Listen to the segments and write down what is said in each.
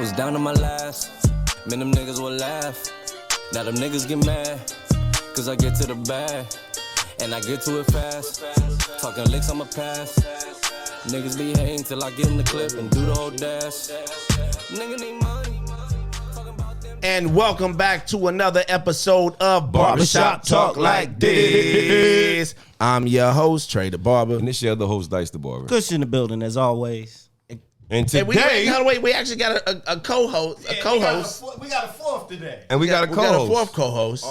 was down to my last, man, them niggas would laugh. Now them niggas get mad, cause I get to the bag, and I get to it fast. Talking licks, I'ma pass. Niggas be hating till I get in the clip and do the whole dash. Nigga need money. And welcome back to another episode of Barbershop Talk Like This. I'm your host, Trey the Barber. And this your other host, Dice the Barber. Kush in the building, as always. And today... we actually got a co-host. A co-host. We got a fourth today. And we got a co-host. We got a fourth co-host.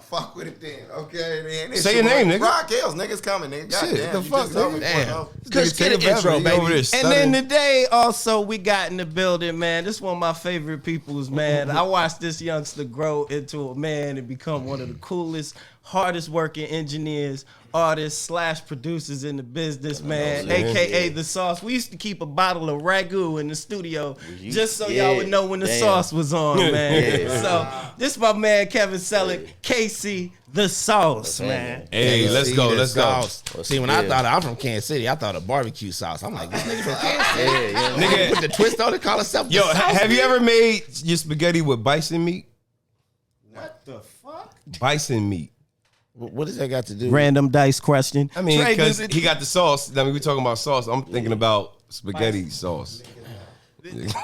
Fuck with it then. Okay, man. Say your name, nigga. Rock Hills, niggas coming, nigga. Shit, Goddamn, the fuck, nigga? Damn. Just get an intro, Over baby. there And then today, also, we got in the building, man. This is one of my favorite peoples, man. I watched this youngster grow into a man and become one of the coolest, hardest working engineers, artists / producers in the business, man. AKA The Sauce. We used to keep a bottle of Ragu in the studio just so y'all would know when the sauce was on, man. So this is my man Kevin Selleck, KC The Sauce, man. Hey, let's go. See, when I thought I'm from Kansas City, I thought of barbecue sauce. I'm like, this nigga from Kansas City. Nigga, Put the twist on it, call itself the yo, sauce. have you ever made your spaghetti with bison meat? What the fuck? Bison meat. What does that got to do? Random dice question. I mean, Trey, because he got the sauce. I mean, we talking about sauce. I'm thinking about spaghetti sauce. It's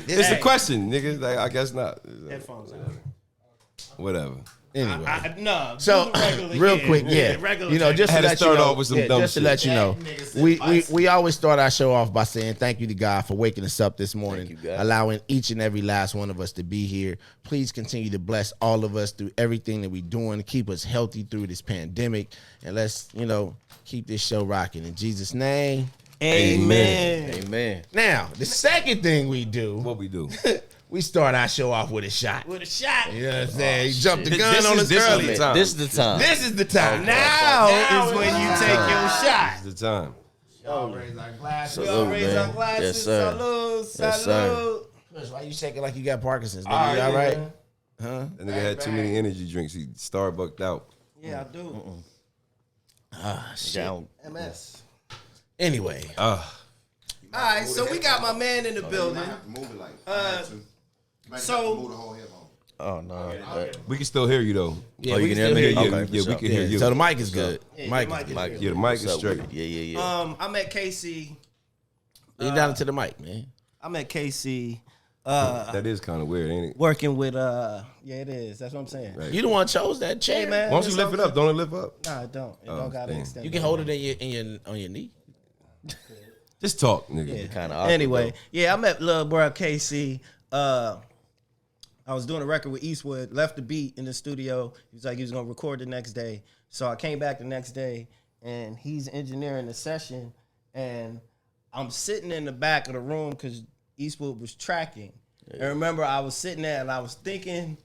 It's a question, nigga. Like, I guess not. Headphones Whatever. anyway. No. So, real quick, you know, just I had to to let start you know, off with some dumb just to shit. let you know, we always start our show off by saying thank you to God for waking us up this morning, allowing each and every last one of us to be here. Please continue to bless all of us through everything that we're doing, keep us healthy through this pandemic, and let's, you know, keep this show rocking. In Jesus' name, Amen. Now, the second thing we do, What we do? we start our show off with a shot. With a shot. You know what I'm saying? He jumped the This gun on us early. the time. This is the time. This is the time. Now is when you take your shot. This is the time. Y'all raise our glasses. We all raise our man. glasses. Yes, sir. Salute. Yes, Salute. Why you shaking like you got Parkinson's? Nigga? You all right? Huh? That nigga had too many energy drinks. He Starbucked out. Yeah, I do. Shit. MS. Anyway. All right, so we got my man in the building. Move it like so- move the whole head on. Oh no. We can still hear you though. Yeah, Oh, we you can can hear still me? hear you. Okay, Yeah, for we sure. can hear you. So the mic is good. Yeah, Mic the is mic good. is Yeah, the mic is What's up straight. with it? Yeah. I met KC. You down to the mic, man. I met KC That is kind of weird, ain't it? working with yeah, it is. That's what I'm saying. Right. You the one chose that chair, Hey, man. Why don't you lift it up? Don't it lift up? Nah, it don't. It Oh, don't gotta damn. extend. You can hold it in your on your knee. Just talk, nigga. Yeah. Kind of. Anyway, yeah, I met little bro KC. I was doing a record with Eastwood, left the beat in the studio. He was like, he was gonna record the next day. So I came back the next day and he's engineering the session. And I'm sitting in the back of the room because Eastwood was tracking. And remember, I was sitting there and I was thinking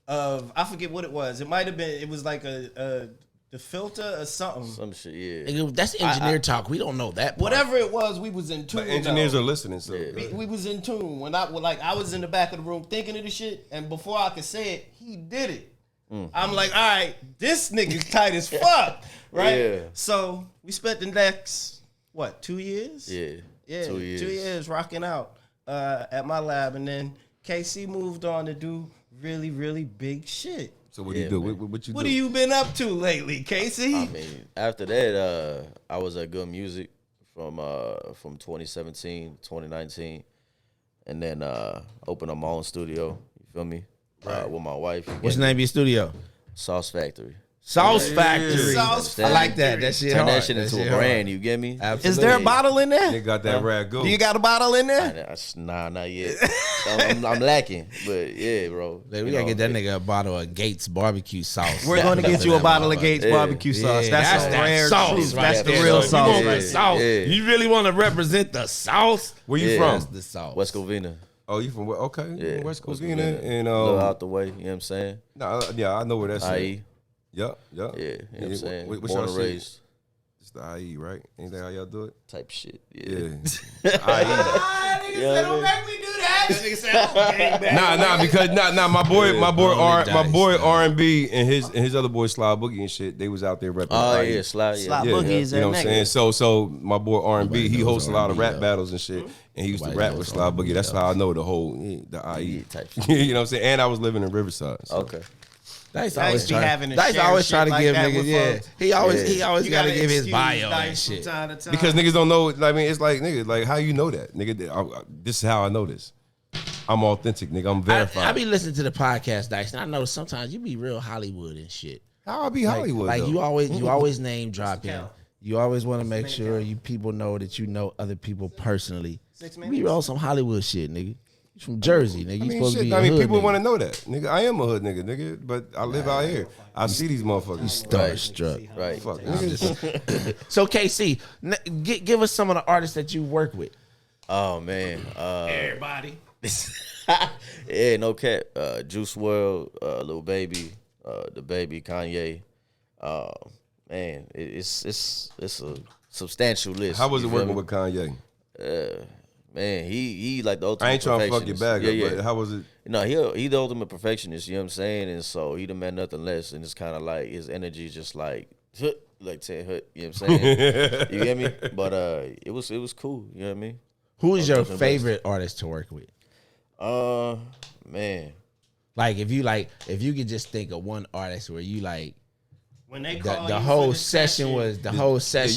of, I forget what it was. It might have been, it was like the filter or something. Some shit. Yeah. Nigga, that's engineer talk. We don't know that. part. Whatever it was, we was in tune. But engineers though. are listening, so We was in tune when I was in the back of the room thinking of the shit, and before I could say it, he did it. I'm like, all right, this nigga's tight as fuck, right? Yeah. So we spent the next 2 years? Yeah. 2 years. 2 years rocking out at my lab, and then KC moved on to do really, really big shit. So what do you do? What you What do? have you been up to lately, KC? I mean, after that, I was at Good Music from 2017, 2019, and then opened up my own studio. You feel me? With my wife. What's the name of your studio? Sauce Factory. Sauce Factory. Sauce I like that. That shit Turn hard. that shit into a brand. You get me? Absolutely. Is there a bottle in there? They got that ragu. Do you got a bottle in there? Nah, not yet. I'm lacking, but yeah, bro. We gotta get that nigga a bottle of Gates barbecue sauce. We're going to get you a bottle of Gates barbecue sauce. That's that rare sauce truth. right That's the there. real So sauce. You want Yeah, the sauce? yeah. You really want to represent the sauce? Where you Yeah. from? That's the sauce. West Covina. Oh, you from where? Okay, you Yeah. from West Covina, Covina. and A little out the way. You know what I'm saying? yeah, I know where that's at. IE. Yup. Yeah, you know what I'm saying? What's Born y'all and shit? raised It's the IE, right? Ain't that how y'all do it? type shit. Yeah. Yeah. IE. Yeah, Don't make me do that. Because my boy R&B and his other boy Sly Boogie and shit, they was out there repping. Oh yeah, Sly. Yeah. Sly Boogie is you know that what I'm nigga. saying? So my boy R&B, he knows hosts a lot of R&B, rap though. battles and shit, and he used to Nobody rap knows with Sly R&B, Boogie. That's though. how I know the whole the IE Yeah, type shit. you know what I'm saying? And I was living in Riverside. So. Okay. Dice Dice always be having to Dice share always shit try to like give that niggas, with yeah. folks. He always You got to gotta give his excuse bio and Dice from shit. time to time. Because niggas don't know. I mean, it's like nigga, like how you know that, nigga? This is how I know this. I'm authentic, nigga. I'm verified. I be listening to the podcast, Dice, and I know sometimes you be real Hollywood and shit. how I be Hollywood? Like though? you always name dropping. count. You always want to make sure you people know that you know other people personally. 6 You minutes. be on some Hollywood shit, nigga. You from Jersey, nigga. You I mean, supposed to shit. be I a mean, hood people nigga. want to know that, nigga. I am a hood nigga, but I live out here. I see these motherfuckers. Starstruck. Right. Fuck, nigga. So KC, give us some of the artists that you work with. Oh man. Everybody. Yeah, no cap. Juice WRLD, Lil Baby, the Baby, Kanye. Man, it's a substantial list. How was it you feel working me? with Kanye? Man, he like the ultimate I ain't trying to fuck your perfectionist. bag up, but how was it? No, he the ultimate perfectionist, you know what I'm saying? And so he done nothing less. And it's kind of like his energy is just like 10 hut, you know what I'm saying? You get me? But it was cool, you know what I mean? Who is your definitely the favorite artist to work with? Man. Like if you could just think of one artist where you like When they call the you whole for the session was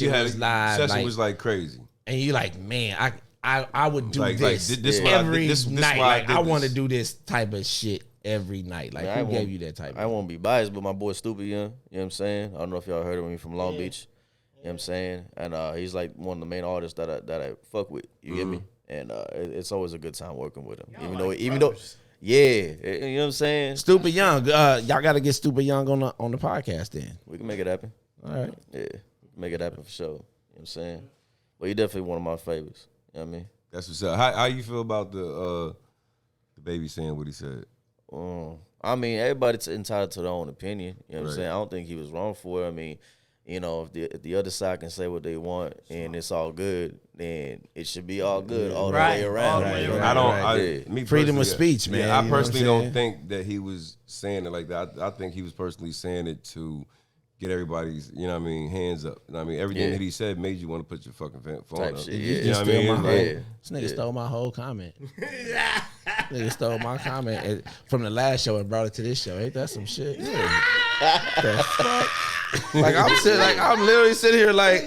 You had was live, Session like, was like crazy. and you like, man, I would do Like, this, this why I did- every this night. why I Like did I want to this. do this type of shit every night. Like Man, who gave you that type? I won't be biased, but my boy Stupid Young, you know what I'm saying? I don't know if y'all heard of him from Long Beach. You know what I'm saying? And he's like one of the main artists that I fuck with. You get me? And it's always a good time working with him. Even though yeah, you know what I'm saying? Stupid Young, y'all got to get Stupid Young on the podcast then. We can make it happen. All right. Yeah, we can make it happen for sure. You know what I'm saying? But he definitely one of my favorites. You know what I mean? That's what's up. How you feel about the Baby saying what he said? I mean, everybody's entitled to their own opinion. You know what I'm Right. saying? I don't think he was wrong for it. I mean, you know, if the other side can say what they want and it's all good, then it should be all good all the Right. way around. All the way you know? around. Yeah. Freedom of personally, speech, man, Yeah, I you know what I'm personally saying? don't think that he was saying it like that. I think he was personally saying it to get everybody's, you know what I mean, hands up. You know what I mean, everything Yeah. that he said made you want to put your fucking phone Type up. shit, You yeah. know what I Steal mean? my Like, whole- Yeah. This nigga Yeah. stole my whole comment. Nigga stole my comment from the last show and brought it to this show. Ain't that some shit? Yeah. The fuck? Like I'm literally sitting here like,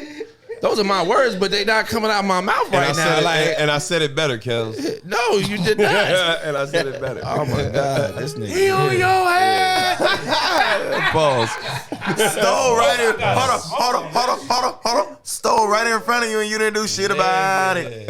those are my words, but they not coming out of my mouth and right I now. said it, Like, and I said it better, Kels. no, you did not. And I said it better. Oh my god, this nigga. on your head. Balls. Stole right in. Hold on. Stole right in front of you and you didn't do shit about it.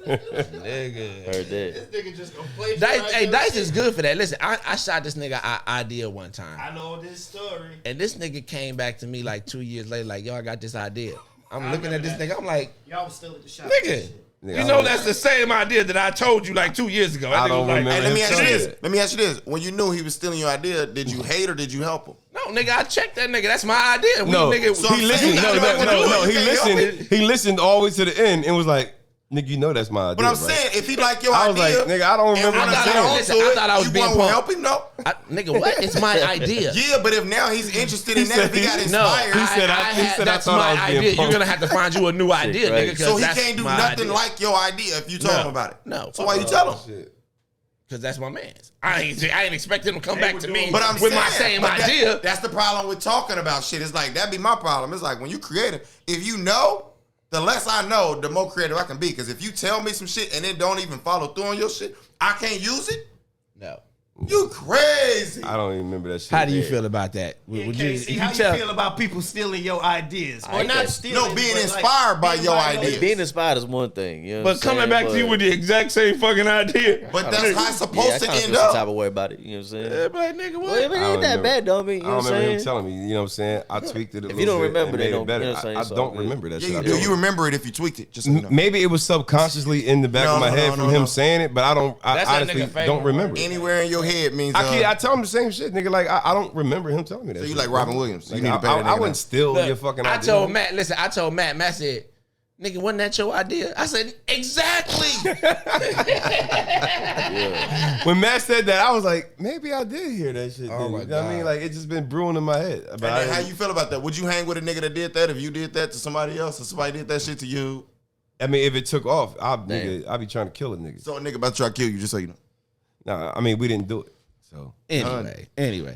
Nigga. Heard that. Dice is good for that. Listen, I shot this nigga idea one time. I know this story. And this nigga came back to me like 2 years later, like, yo, I got this idea. I'm looking at this nigga, I'm like, Y'all was still at the shop. nigga, you know that's the same idea that I told you like 2 years ago. I don't remember. Hey, let me ask you Tell this. me. Let me ask you this. When you knew he was stealing your idea, did you hate or did you help him? No, nigga, I checked that nigga. That's my idea. No, nigga, So he I'm listened. saying No, you don't no, wanna do no. it. He You can't help listened. He listened all the way to the end and was like, "Nigga, you know that's my idea." But I'm right? saying, if he like your I was idea, like, nigga, I don't remember and what when I I said. got onto Listen, I thought I was you being won't punked. help him, no? nigga, what? It's my idea. Yeah, but if now he's interested in He that, if he said got he- inspired, He said I that's thought I my was being idea. You're punked. gonna have to find you a new idea, right. nigga. so he that's can't do my nothing idea. like your idea if you tell him about it. No. So why you tell him? Because that's my man's. I ain't expect him to come back to me But I'm with saying, my same but idea. That's the problem with talking about shit. It's like, that'd be my problem. It's like, when you creative, if you know, the less I know, the more creative I can be. Because if you tell me some shit and then don't even follow through on your shit, I can't use it. No. You crazy. I don't even remember that shit. How do you feel about that? Would See how you feel about people stealing your ideas? Or ain't not that- stealing, No, being but, inspired by being your like, ideas. Being inspired is one thing, you know. what But I'm coming saying? back to you with the exact same fucking idea. But that's how it's yeah, I supposed to kind of end feel some type up. of way about it. You know what I'm saying? Yeah, but nigga, what? Well, it I ain't don't that remember. bad, though. I mean, you I know don't what I'm remember him saying? telling me. You know what I'm saying? I tweaked it a If little you don't bit remember, and then made don't- it better. you know what I'm saying? I It's all don't good. remember that Yeah, shit. you I do. don't- You remember it if you tweaked it. Just so you know. Maybe it was subconsciously in the back No, of my no, head no, from no, him no. saying it, but I don't. I That's that honestly nigga favorite don't remember. it. Anywhere in your head means. I tell him the same shit, nigga. Like I don't remember him telling me that. So you shit, like bro. Robin Williams. You Like, need to pay that I nigga wouldn't now. steal Look, your fucking I idea. told Matt, listen, Matt said, nigga, wasn't that your idea? I said, exactly. When Matt said that, I was like, maybe I did hear that shit. Oh, my You know what I mean? God. Like, it just been brewing in my head. But And then how you feel about that? Would you hang with a nigga that did that if you did that to somebody else or somebody did that shit to you? I mean, if it took off, I'd be trying to kill a nigga. So a nigga about to try to kill you, just so you know. Nah, I mean, we didn't do it. So Anyway.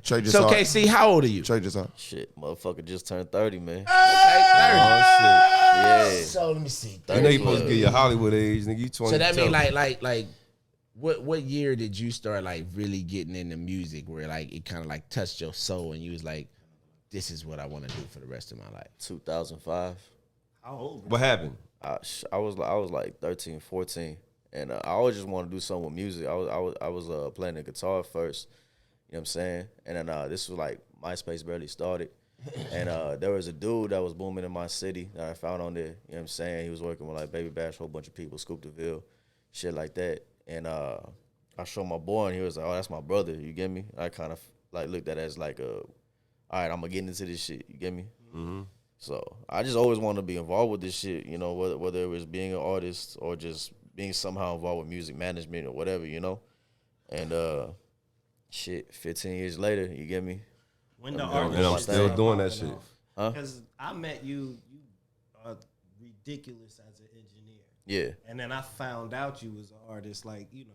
Trey just So saw- KC, how old are you? Trey just on. Shit, motherfucker just turned 30, man. Oh, Yeah. So let me see. shit. I know you supposed to get your Hollywood age, nigga. You 20. So that mean like what year did you start like really getting into music where like it kind of like touched your soul and you was like, this is what I want to do for the rest of my life? 2005. How old? What happened? I was like 13, 14, and I always just wanted to do something with music. I was playing the guitar first, you know what I'm saying, and then this was like MySpace barely started, and there was a dude that was booming in my city that I found on there. You know what I'm saying? He was working with like Baby Bash, a whole bunch of people, Scoop DeVille, shit like that, and I showed my boy, and he was like, "Oh, that's my brother." You get me? I kind of like looked at it as like all right, I'm gonna get into this shit. You get me? Mm-hmm. So I just always wanted to be involved with this shit, you know, whether it was being an artist or just being somehow involved with music management or whatever, you know. And 15 years later, you get me? When the And artist And I'm shit still started doing that popping shit. off. Because I met you are ridiculous as an engineer. Yeah. And then I found out you was an artist like, you know,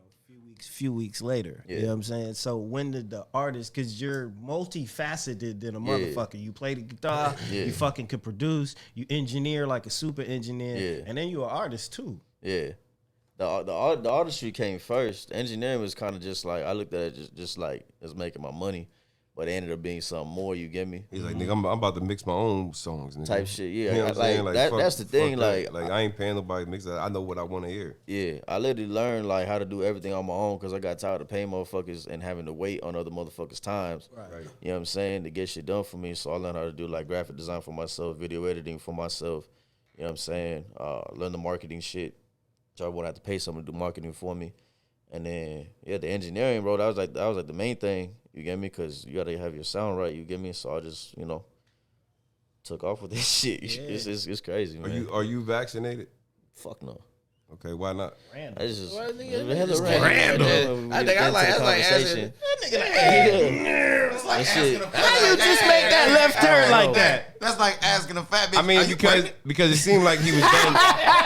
few weeks later. Yeah. You know what I'm saying? So when did the artist, because you're multifaceted than a motherfucker. You play the guitar, Yeah. you fucking could produce, you engineer like a super engineer, Yeah. and then you're an artist too. Yeah. The artistry came first. Engineering was kind of just like, I looked at it just like it's making my money, but it ended up being something more, you get me? He's like, nigga, I'm about to mix my own songs, nigga. Type shit, yeah. You know what I'm Like, saying? that- fuck- that's the thing, fuck that. like, I ain't paying nobody to mix that. I know what I want to hear. Yeah, I literally learned like how to do everything on my own because I got tired of paying motherfuckers and having to wait on other motherfuckers' times. Right. You know what I'm saying? To get shit done for me. So I learned how to do like graphic design for myself, video editing for myself. You know what I'm saying? Learn the marketing shit. So I wouldn't have to pay someone to do marketing for me. And then the engineering, bro, that was like the main thing. You get me? Because you gotta have your sound right. You get me? So I just took off with this shit. It's crazy, man. Are you vaccinated? Fuck no. Okay, why not? I just It's random. random. I think I like asking. It's like asking a fat How you just make that left turn like that? That's like asking a fat bitch. I mean, "Are you pregnant?" because it seemed like he was done.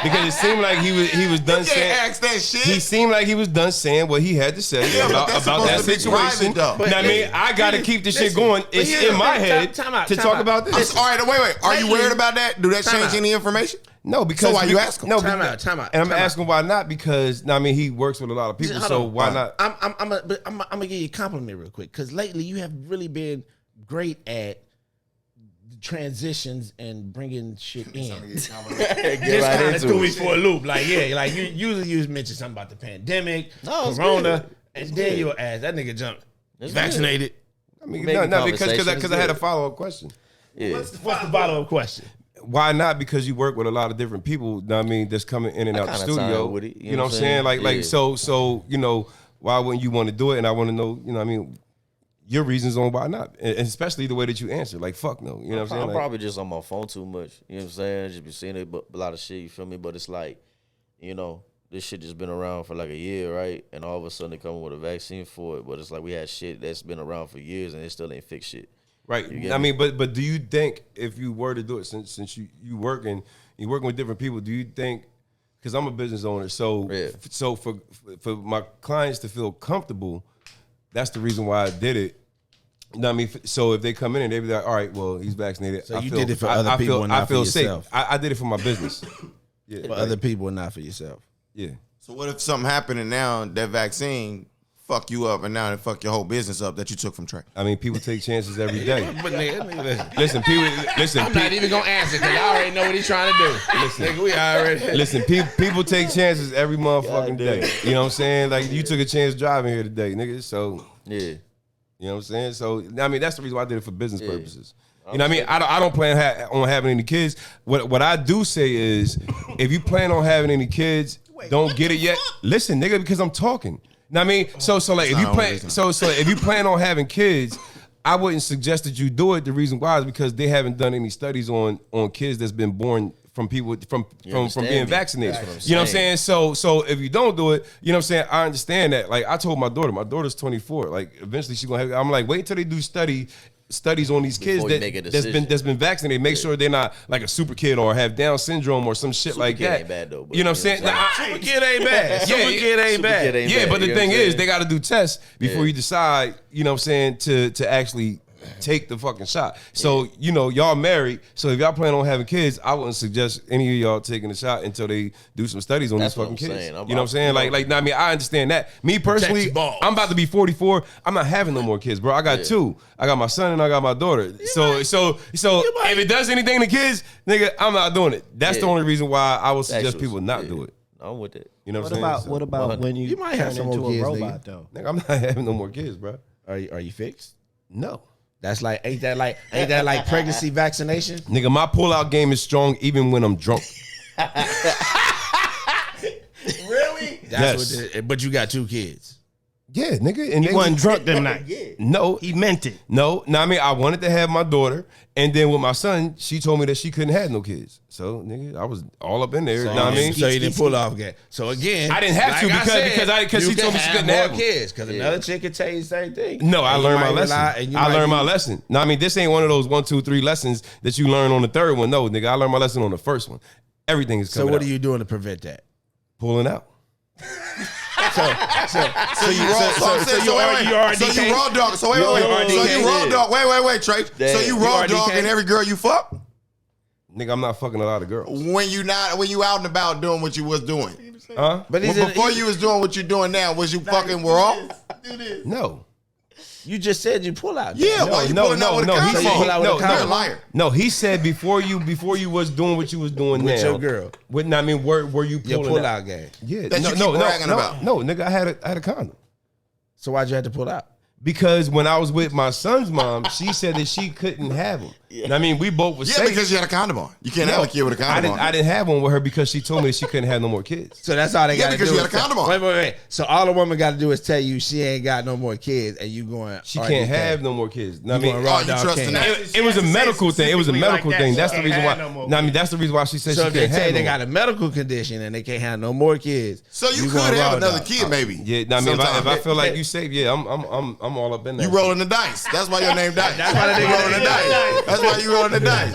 Because it seemed like he was done You saying. can't ask that shit. He seemed like he was done saying what he had to say Yeah, but about that's that supposed to be situation. private, though. You know what I mean, I got to keep this shit going. It's here's in my the thing. head Time out, to time talk out. about this. All right, wait. Are you Lately- worried about that? Do that Time change out. any information? No, because So why you ask him? No, Time because- out. And I'm Time out. asking why not because I mean he works with a lot of people, Hold so on. why not? I'm gonna give you a compliment real quick because lately you have really been great at the transitions and bringing shit in. Get This right kind of into threw me it. for a loop. Like you usually you mention something about the pandemic, No, it's Corona, good. and then you'll ask that nigga jumped. You It's vaccinated. I mean, Making no, because conversations I had a good. follow up question. Yeah. What's the follow-up question? Why not? Because you work with a lot of different people. Know what I mean, that's coming in and out the kinda studio. time with it, you know what I'm saying? Like Yeah. so why wouldn't you want to do it? And I want to know, you know what I mean, your reasons on why not, and especially the way that you answer. Like fuck no, you know what I'm saying? I'm Like, probably just on my phone too much. You know what I'm saying? Just be seeing a lot of shit, you feel me? But it's like, this shit just been around for like a year, right? And all of a sudden they come with a vaccine for it. But it's like we had shit that's been around for years and it still ain't fixed shit. right. You get I me? mean, but do you think if you were to do it, since you working with different people, do you think? Because I'm a business owner, so Yeah. so for my clients to feel comfortable, that's the reason why I did it. You know what I mean? So if they come in and they be like, all right, well, he's vaccinated. So I you feel- did it for I- other I people feel- and I not for feel safe. yourself. I did it for my business. Yeah, For other people and not for yourself. yeah. So what if something happened and now that vaccine fuck you up and now it fuck your whole business up that you took from Trey? I mean, people take chances every day. But nigga, listen. Listen, I'm not even gonna answer because I already know what he's trying to do. Listen. Nigga, we already. Listen, people take chances every motherfucking day. You know what I'm saying? Like you took a chance driving here today, nigga. So Yeah. you know what I'm saying? So I mean, that's the reason why I did it for business purposes. You know what I mean? I don't plan on having any kids. What I do say is, if you plan on having any kids, don't get it yet. Listen, nigga, because I'm talking. Know what I mean? So like if you not plan, always so if you plan on having kids, I wouldn't suggest that you do it. The reason why is because they haven't done any studies on kids that's been born from people from being understand me. vaccinated. That's what I'm You know what I'm saying. saying? So if you don't do it, you know what I'm saying? I understand that. Like I told my daughter's 24. Like eventually she's gonna have. I'm like, wait till they do studies on these kids Before you make a that's been vaccinated. Make sure they're not like a super kid or have Down syndrome or some shit like kid that. ain't bad, though, but you know what I'm you know saying? what I'm Nah, Super kid ain't bad. Super kid ain't bad. yeah, but the you know thing what I'm is, saying? they got to do tests before Yeah. you decide. You know what I'm saying to actually take the fucking shot. So you know y'all married. So if y'all plan on having kids, I wouldn't suggest any of y'all taking the shot until they do some studies on That's these what fucking I'm kids. saying. You know what I'm saying? Like I mean, I understand that. Me personally, your balls. I'm about to be 44. I'm not having no more kids, bro. I got two. I got my son and I got my daughter. So if it does anything to kids, nigga, I'm not doing it. That's the Yeah. only reason why I would suggest Actuals, people not yeah. do it. I'm with it. You know What what, I'm about saying? what about when you might have turn some into more a kids, robot nigga. though? Nigga, I'm not having no more kids, bro. Are you fixed? No. That's like ain't that like pregnancy vaccination? Nigga, my pull-out game is strong even when I'm drunk. Really? That's Yes. but you got 2 kids. Yeah, nigga. And He they wasn't drunk them night. No, He meant it. no. I mean, I wanted to have my daughter, and then with my son, she told me that she couldn't have no kids. So, nigga, I was all up in there. You know what I mean? So you didn't pull off again. So again, I didn't have to because you she told me she couldn't have them. kids. Because another chick could tell you the same thing. No, I And you learned my might lesson. rely- and you I might learned be- my lesson. No, I mean, this ain't one of those 1, 2, 3 lessons that you learn on the third one. No, nigga, I learned my lesson on the first one. Everything is So coming what out. are you doing to prevent that? Pulling out. So you raw. So I'm saying, so you raw dog. So wait. So you raw dog. Wait, Trey. So Damn. you raw You dog RDK? and every girl you fuck Nigga, I'm not fucking a lot of girls. when you out and about doing what you was doing. Huh? But Before you was doing what you're doing now, was you fucking raw? No. you just said you pull out. Yeah. Why you pulling out with a he condom? said- pull out with a no, condom. You're a liar. No, he said before you was doing what you was doing With now. your girl. With, I mean, were you Your pulling pull out? out game. Yeah. That you keep bragging about. No, nigga, I had a condom. So why'd you have to pull out? Because when I was with my son's mom, she said that she couldn't have him. And I mean, we both was Yeah, safe. because you had a condom on. You can't have a kid with a condom on. I didn't have one with her because she told me that she couldn't have no more kids. So that's all they Yeah, got to do. because you had is a condom on. Wait. So all the woman got to do is tell you she ain't got no more kids, and you going. She RDK. can't have no more kids. I mean, going raw Oh, you dog trusting king. that? it was a medical thing. It was a medical like that. thing. She That's the can't reason why. have no more I mean, that's the reason why she said So she if they can't tell have you they no got a medical condition and they can't have no more kids, So you could going have raw another dog. kid, maybe. Yeah, I mean, if Sometime. I feel like you safe, yeah, I'm all up in that. You rolling the dice. That's why your name Dice. That's why the you nigga rolling the name dice. That's why you rolling the dice.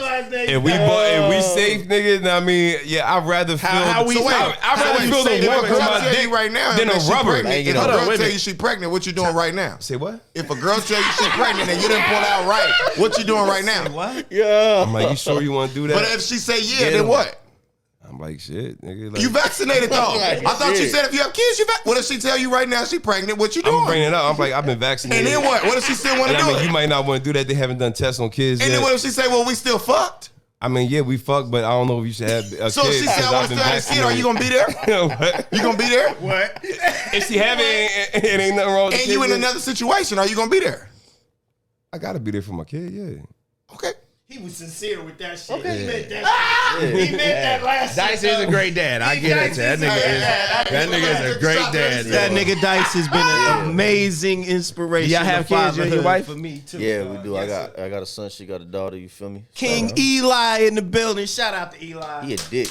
If we safe, nigga, I mean, yeah, I'd rather feel. how we- So wait, I'd so rather wait, feel say the if warmth a girl of my tell dick you right now than a that she rubber. pregnant, Ain't if get a on. girl Wait a tell you minute. she pregnant, what you doing right now? Say what? If a girl tell you she pregnant and you didn't pull out right, what you doing right now? I'm like, you sure you want to do that? But if she say yeah, then what? I'm like, shit, nigga. Like, You vaccinated though. I thought you said if you have kids, you What if she tell you right now she pregnant? What you I'm doing? bringing it up. I'm like, I've been vaccinated. And then what? What if she still want And to I do mean, it? you might not want to do that. They haven't done tests on kids And yet. then what if she say, well, we still fucked? I mean, yeah, we fucked, but I don't know if you should have a So kid. if she said, I want to still have a kid, are you gonna be there? What? You gonna be there? What? If she have it, it ain't nothing wrong with the And kid you in yet. another situation, are you gonna be there? I gotta be there for my kid, yeah. Okay. He was sincere with that shit. He meant that shit. He meant that last Dice shit. is a great dad. I get it. That nigga is a great dad. That yo. nigga Dice has been an amazing inspiration. Y'all have to kids, you and your fatherhood wife? For me too. Yeah, we do. Yes, I got a son. She got a daughter. You feel me? King Eli in the building. Shout out to Eli. He a dick.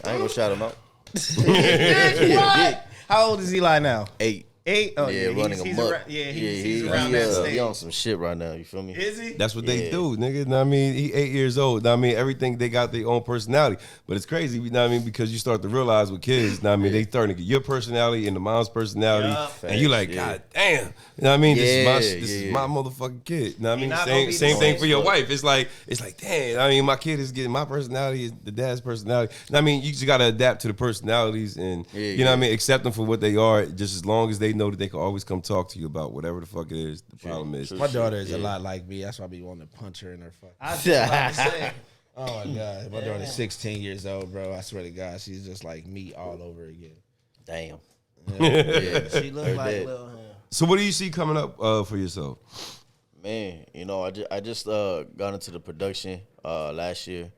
I ain't gonna shout him out. What? How old is Eli now? 8. 8? Oh, Yeah, running he's him up. around, he's around he, that he stage. on some shit right now. You feel me? Is he? That's what they Yeah. do, nigga. Know what I mean, he 8 years old. Know what I mean, everything they got their own personality, but it's crazy. You know what I mean, because you start to realize with kids, know what I mean, they starting to get your personality and the mom's personality, and you like, Yeah. God damn. You know what I mean? Yeah, This is my yeah. motherfucking kid. You know what I mean? not gonna be the Same thing same for your fuck. wife. It's like, damn. I mean, my kid is getting my personality is the dad's personality. Know what I mean, you just gotta adapt to the personalities and you know what I mean, accept them for what they are. Just as long as they know that they can always come talk to you about whatever the fuck it is. The problem is. My daughter is a lot like me. That's why I be wanting to punch her in her fuck. I was just about to say. Oh my god, my daughter's 16 years old, bro. I swear to God, she's just like me all over again. Damn. She look Heard like that. Lil Him. So what do you see coming up for yourself? Man, you know, I just got into the production last year.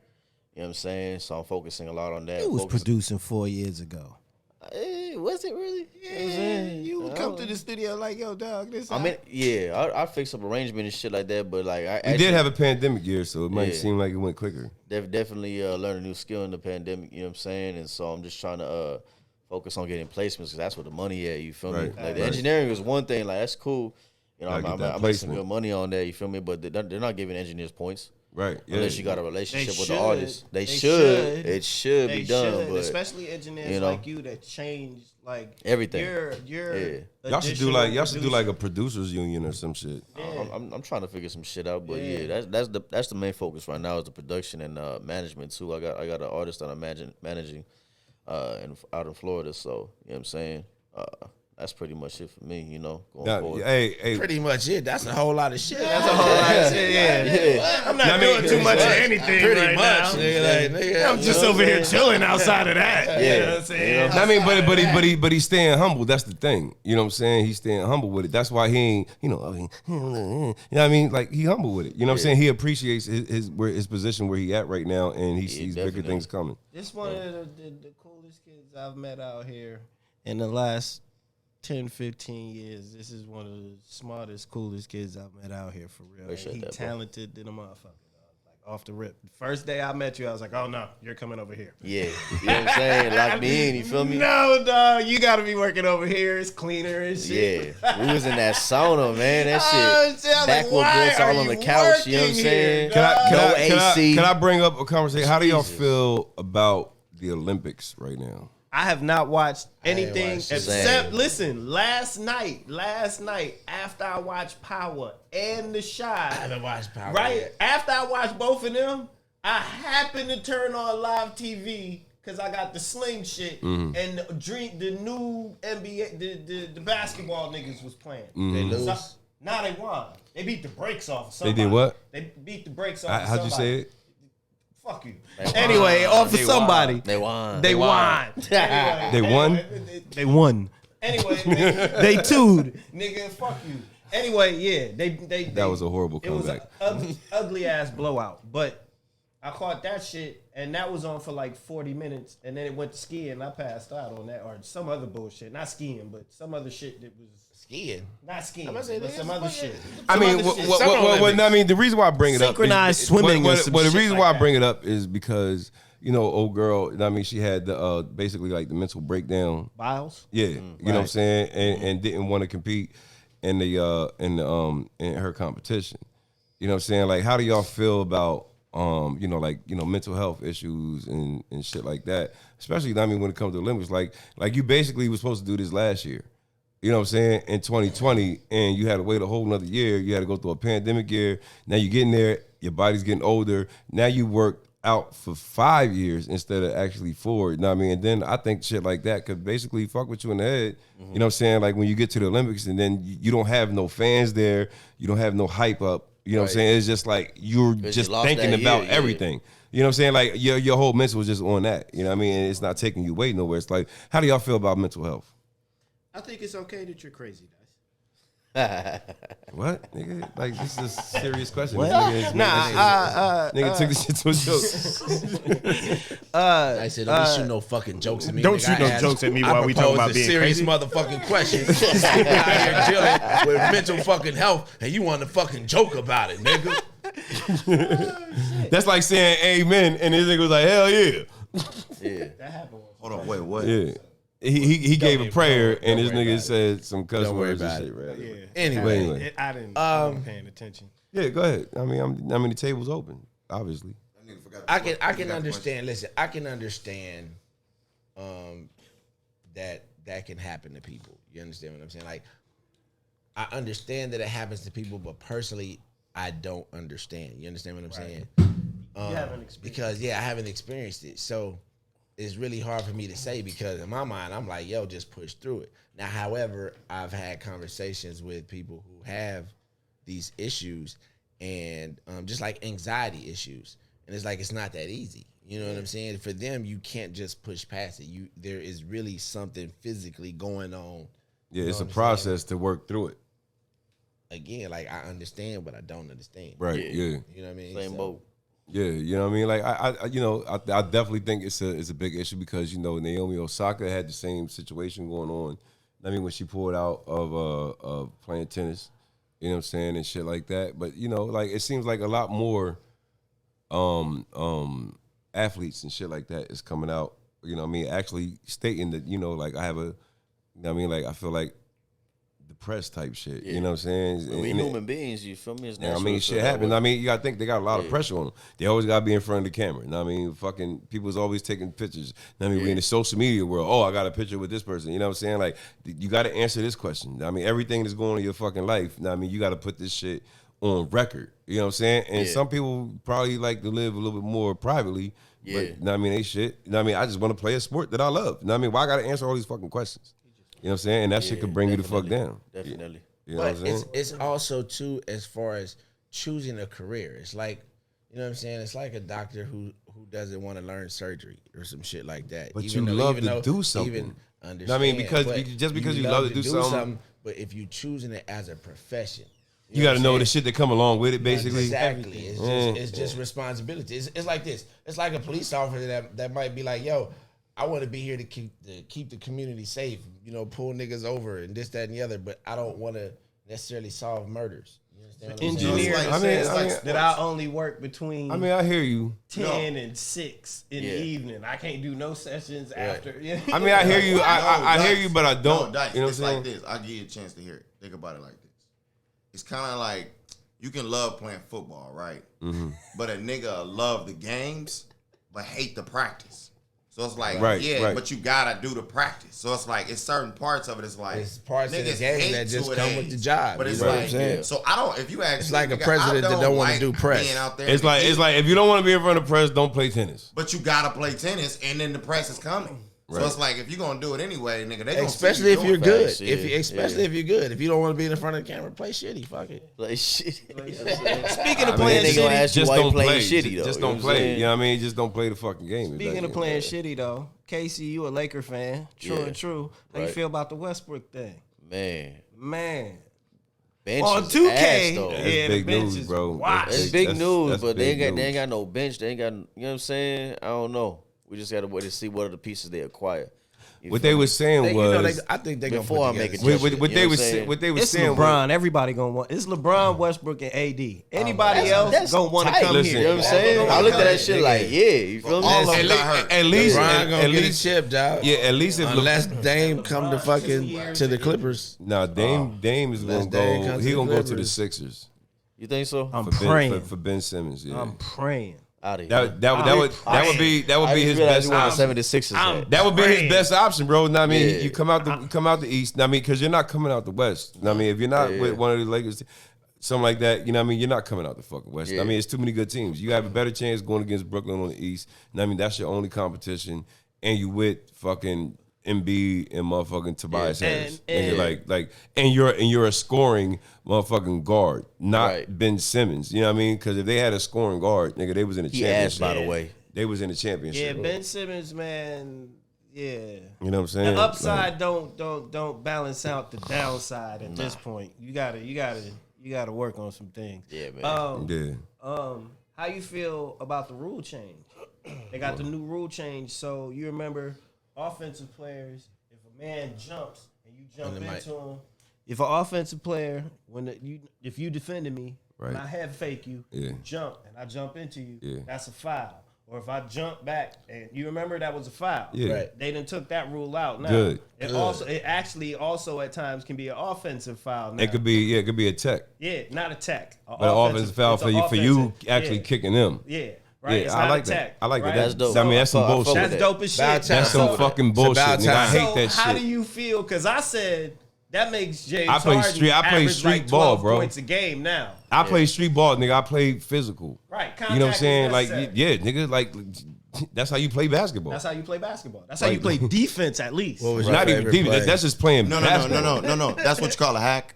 You know what I'm saying? So I'm focusing a lot on that. It was Focus- producing 4 years ago. was it really? You would come to the studio like, yo, dog, this. I mean, yeah, I fix up arrangement and shit like that, but like I We did have a pandemic year, so it might Yeah. seem like it went quicker. definitely learned a new skill in the pandemic. You know what I'm saying? And so I'm just trying to focus on getting placements because that's where the money at. You feel me? Right, Like the engineering is one thing. Like that's cool. You know, Gotta get that I'm making some placement. good money on that. You feel me? But they're not giving engineers points. Right. Yeah. Unless you got a relationship They with should. the artist. They They should. should. It should They be done. should, But especially engineers you know, like you that change like everything. Your Yeah. Y'all should do like a producers union or some shit. I'm trying to figure some shit out, but Yeah. yeah, that's the main focus right now is the production and management too. I got an artist that I'm managing out in Florida, so you know what I'm saying. That's pretty much it for me, you know. Going Now, forward. hey, Pretty much it. That's a whole lot of shit. That's a whole lot of shit. Yeah. I'm not doing too much of anything Pretty right much. now. Nigga, like, nigga, I'm just over here chilling outside of that. Yeah. You know what I'm saying? I mean, but he's staying humble. That's the thing. You know what I'm saying? He's staying humble with it. That's why he ain't, you know what I mean? Like he humble with it. You know what I'm saying? He appreciates his position where he at right now, and he sees bigger definitely. things coming. This one of the coolest kids I've met out here in the last 10, 15 years. This is one of the smartest, coolest kids I've met out here for real. Appreciate He that, bro. talented than a motherfucker. Dog. Like off the rip. First day I met you, I was like, oh no, you're coming over here. Yeah, you know what I'm saying? Lock me in, you feel me? No, dog, you gotta be working over here. It's cleaner and shit. Yeah, we was in that sauna, man. That Oh, shit, shit, I was like, backward why grits are all on you the couch. You know what I'm working saying? here, Can I, No AC. Can I bring up a conversation? How do y'all Jesus. feel about the Olympics right now? I have not watched anything watched it. except Same. listen. Last night after I watched Power and The Shy, I haven't watched Power right yet. after I watched both of them, I happened to turn on live TV because I got the Sling shit and the new NBA the basketball niggas was playing. They lose. Nah, they won. They beat the brakes off of They somebody. did what? They beat the brakes off. Of How'd you somebody. say it? Fuck you. won. Anyway, off of They somebody. won. They won. They won. Anyway, They won? They won. Anyway, they tooed. Nigga, fuck you. Anyway, yeah, they That was a horrible It was an comeback. ugly ass blowout. But I caught that shit, and that was on for like 40 minutes, and then it went to skiing, and I passed out on that, or some other bullshit. Not skiing, but some other shit that was Skiing. not skiing, I'm gonna say but this some is other fucking- shit. I Some mean, other shit. I mean, the reason why I bring it up, Synchronized swimming or some the shit reason like why I that. bring it up is because old girl. I mean, she had the basically like the mental breakdown. Biles. Yeah, you know what I'm saying, and didn't want to compete in in her competition. You know what I'm saying? Like, how do y'all feel about mental health issues and shit like that? Especially, I mean, when it comes to Olympics, like you basically was supposed to do this last year. You know what I'm saying? In 2020, and you had to wait a whole nother year. You had to go through a pandemic year. Now you're getting there. Your body's getting older. Now you work out for 5 years instead of actually 4. You know what I mean? And then I think shit like that could basically fuck with you in the head. You know what I'm saying? Like when you get to the Olympics and then you don't have no fans there. You don't have no hype up. You know what I'm saying? It's just like you're just lost thinking that about year, yeah. everything. You know what I'm saying? Like your whole mental was just on that. You know what I mean? And it's not taking you away nowhere. It's like, how do y'all feel about mental health? I think it's okay that you're crazy, guys. What, nigga? Like, this is a serious question. What? This Nah, nigga took this shit to a joke. I said, don't shoot no fucking jokes at me. Don't nigga. shoot no I asked- jokes at me I while we talking proposed about a being serious crazy. motherfucking question. This nigga out here dealing with mental fucking health, and you want to fucking joke about it, nigga. That's like saying amen, and this nigga was like, hell yeah. Yeah. that happened. Hold on, wait, what? Yeah. He gave a even- prayer, don't and this worry nigga about said some cuss Don't worry words and about shit. it. Right? Yeah. Anyway, I wasn't paying attention. Yeah, go ahead. I mean, the table's open, obviously. I can understand. Listen, I can understand that can happen to people. You understand what I'm saying? Like, I understand that it happens to people, but personally, I don't understand. You understand what I'm saying? You haven't experienced Because I haven't experienced it, so it's really hard for me to say. Because in my mind, I'm like, yo, just push through it. Now, however, I've had conversations with people who have these issues and just like anxiety issues, and it's like it's not that easy. You know what I'm saying? For them, you can't just push past it. There is really something physically going on. Yeah, You it's know a what I'm process to work through it. Again, like I understand, but I don't understand. Right, Yeah. yeah. You know what I mean? Same So, boat. Yeah, you know what I mean? Like I definitely think it's a big issue because Naomi Osaka had the same situation going on. I mean, when she pulled out of playing tennis, you know what I'm saying, and shit like that. But like it seems like a lot more athletes and shit like that is coming out. You know what I mean? Actually stating that, you know, like I have a, you know what I mean? Like I feel like depressed type shit. You know what I'm saying? We human beings, you feel me? It's Yeah, I natural mean, to shit feel that happens. way. I mean, you gotta think they got a lot of pressure on them. They always gotta be in front of the camera. You know what I mean? Fucking people's always taking pictures. You know what I mean, we in the social media world. Oh, I got a picture with this person. You know what I'm saying? Like, you gotta answer this question. You know what I mean, everything that's going on in your fucking life. You know what I mean, you gotta put this shit on record. You know what I'm saying? And some people probably like to live a little bit more privately. But, you know what I mean, they shit. You know what I mean? I just want to play a sport that I love. You know what I mean? Why I gotta answer all these fucking questions? You know what I'm saying? And that shit could bring you the fuck down. Definitely. You know what I'm But saying? it's also too as far as choosing a career. It's like, you know what I'm saying? It's like a doctor who doesn't want to learn surgery or some shit like that. But you love to do something. Even understand. I mean, because but just because you love to do something, but if you choosing it as a profession, you got to know the shit that come along with it, basically. Exactly. It's just responsibility. It's like this. It's like a police officer that might be like, yo, I want to be here to keep the community safe, you know, pull niggas over and this, that, and the other, but I don't want to necessarily solve murders. You understand what I'm saying? Engineer It's like that I only work between I mean, I hear you. 10 and 6 in the evening. I can't do no sessions after. I mean, I hear you. I hear you, but I don't. Dice, You know what I'm it's saying? like this. I'll give you a chance to hear it. Think about it like this. It's kind of like you can love playing football, right? Mm-hmm. But a nigga love the games, but hate the practice. So it's like, Right. but you gotta do the practice. So it's like, it's certain parts of it. It's like, It's parts of the niggas game hate that just 2 come with the job. But You it's know what I'm like, saying? so I don't. If you ask, It's me, like a nigga, president I that don't wanna like do press. being out there It's in the like heat, if you don't want to be in front of the press, don't play tennis. but you gotta play tennis, and then the press is coming. So it's like, if you're gonna do it anyway, nigga, they gonna Especially see if you you're doing it. good. Facts, yeah. Especially if you're good. If you don't want to be in the front of the camera, play shitty. Fuck it. Like shit. Speaking of I playing mean, they gonna shitty, ask you Just why you don't playing play. shitty though. Just You know don't what I'm play. saying? You know what I mean? Just don't play the fucking game. speaking of playing shitty though, Casey, you a Laker fan. True Yeah. and true. How you Right. feel about the Westbrook thing? Man. Bench On is 2K, ass, though. That's yeah, the big bench news, is bro. wild. It's big news, that's but they big ain't news. got no bench. They ain't got, you know what I'm saying? I don't know. We just got to wait to see what are the pieces they acquire. You What feel they me? were saying You know, was I think they're going to Before I put make together a some judgment. what You they know was what I'm saying. What they was It's saying. LeBron. Everybody gonna want. It's LeBron, Westbrook, and AD. Anybody else that's gonna want to tight. come Listen, here? You know what I'm saying? I looked at that shit like, yeah, you feel me? All of At them got hurt. least, LeBron gonna at get a least, chip, dog. yeah. At least if Unless Dame come to fucking to the Clippers. no, Dame is Unless gonna Dame go. comes He to gonna the go to the Clippers. Sixers You think so? I'm for praying. for Ben Simmons. Yeah, I'm praying. Out of here. that would be his best option. 76ers. at. That would be his praying. best option, bro. Know what I mean, Yeah. you come out the East. Know what I mean, because you're not coming out the West. Know what I mean, if you're not with one of the Lakers, something like that, you know what I mean, you're not coming out the fucking West. Yeah. I mean, it's too many good teams. You have a better chance going against Brooklyn on the East. Know what I mean, that's your only competition, and you with fucking Embiid and motherfucking Tobias Harris. And- And you're a scoring motherfucking guard, not Right. Ben Simmons. You know what I mean? Because if they had a scoring guard, nigga, they was in the He championship. asked, by the way. They was in the Yeah, championship. Ben Simmons, man. Yeah. You know what I'm saying? The upside don't balance out the downside at this point. You gotta work on some things. Yeah, man. Yeah. How you feel about the rule change? They got the new rule change. So you remember offensive players, if a man jumps and you jump into him, if an offensive player, if you defended me, Right. and I head fake you, Yeah. you jump and I jump into you, Yeah. that's a foul. Or if I jump back and you remember that was a foul. Yeah. Right. They done took that rule out now. Good. It actually also at times can be an offensive foul now. It could be a tech. Yeah, not a tech. But an offensive foul it's for an you offensive- actually yeah. kicking them. Yeah, right. It's Yeah, I not like a that. tech, I like right? that. That's dope. I mean, that's some I fuck bullshit. with That's dope as shit. About time. That's some So- fucking bullshit, about nigga. I time. hate that how shit. do you feel? Because I said that makes James I play Harden street- I play average street like ball, 12 bro. points a game now. I play street ball, nigga. I play physical. Right. You know what I'm Contact saying? is Like, necessary. yeah, nigga. Like, that's how you play basketball. That's how you play basketball. That's how you play defense at least. What was your Not even favorite deep. play? That's just playing No. basketball. That's what you call a hack.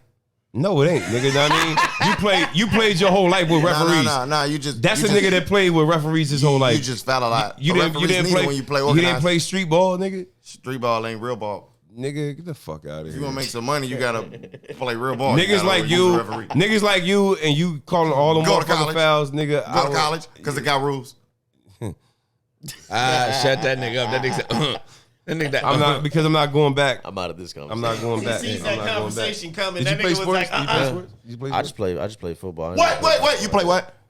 No, it ain't, nigga. You know what I mean? You played your whole life with referees. No. You just That's you a just, nigga that played with referees his whole life. You just foul a lot. You A didn't referee's play neither when you play You organized. didn't play street ball, nigga. Street ball ain't real ball. Nigga, get the fuck out of If here. you want to make some money, you gotta play real ball. Niggas like you, referee. niggas like you, and you calling all them Go to motherfucking college. fouls, nigga. Go to college because it got rules. Shut that nigga up. That nigga said, that nigga that, I'm not because I'm not going back. I'm out of this conversation. I'm not going He back. sees I'm that not going back. conversation coming. Did you That play nigga was sports? like, Did you play sports? Did you play I sports? just play football. Wait. You play what?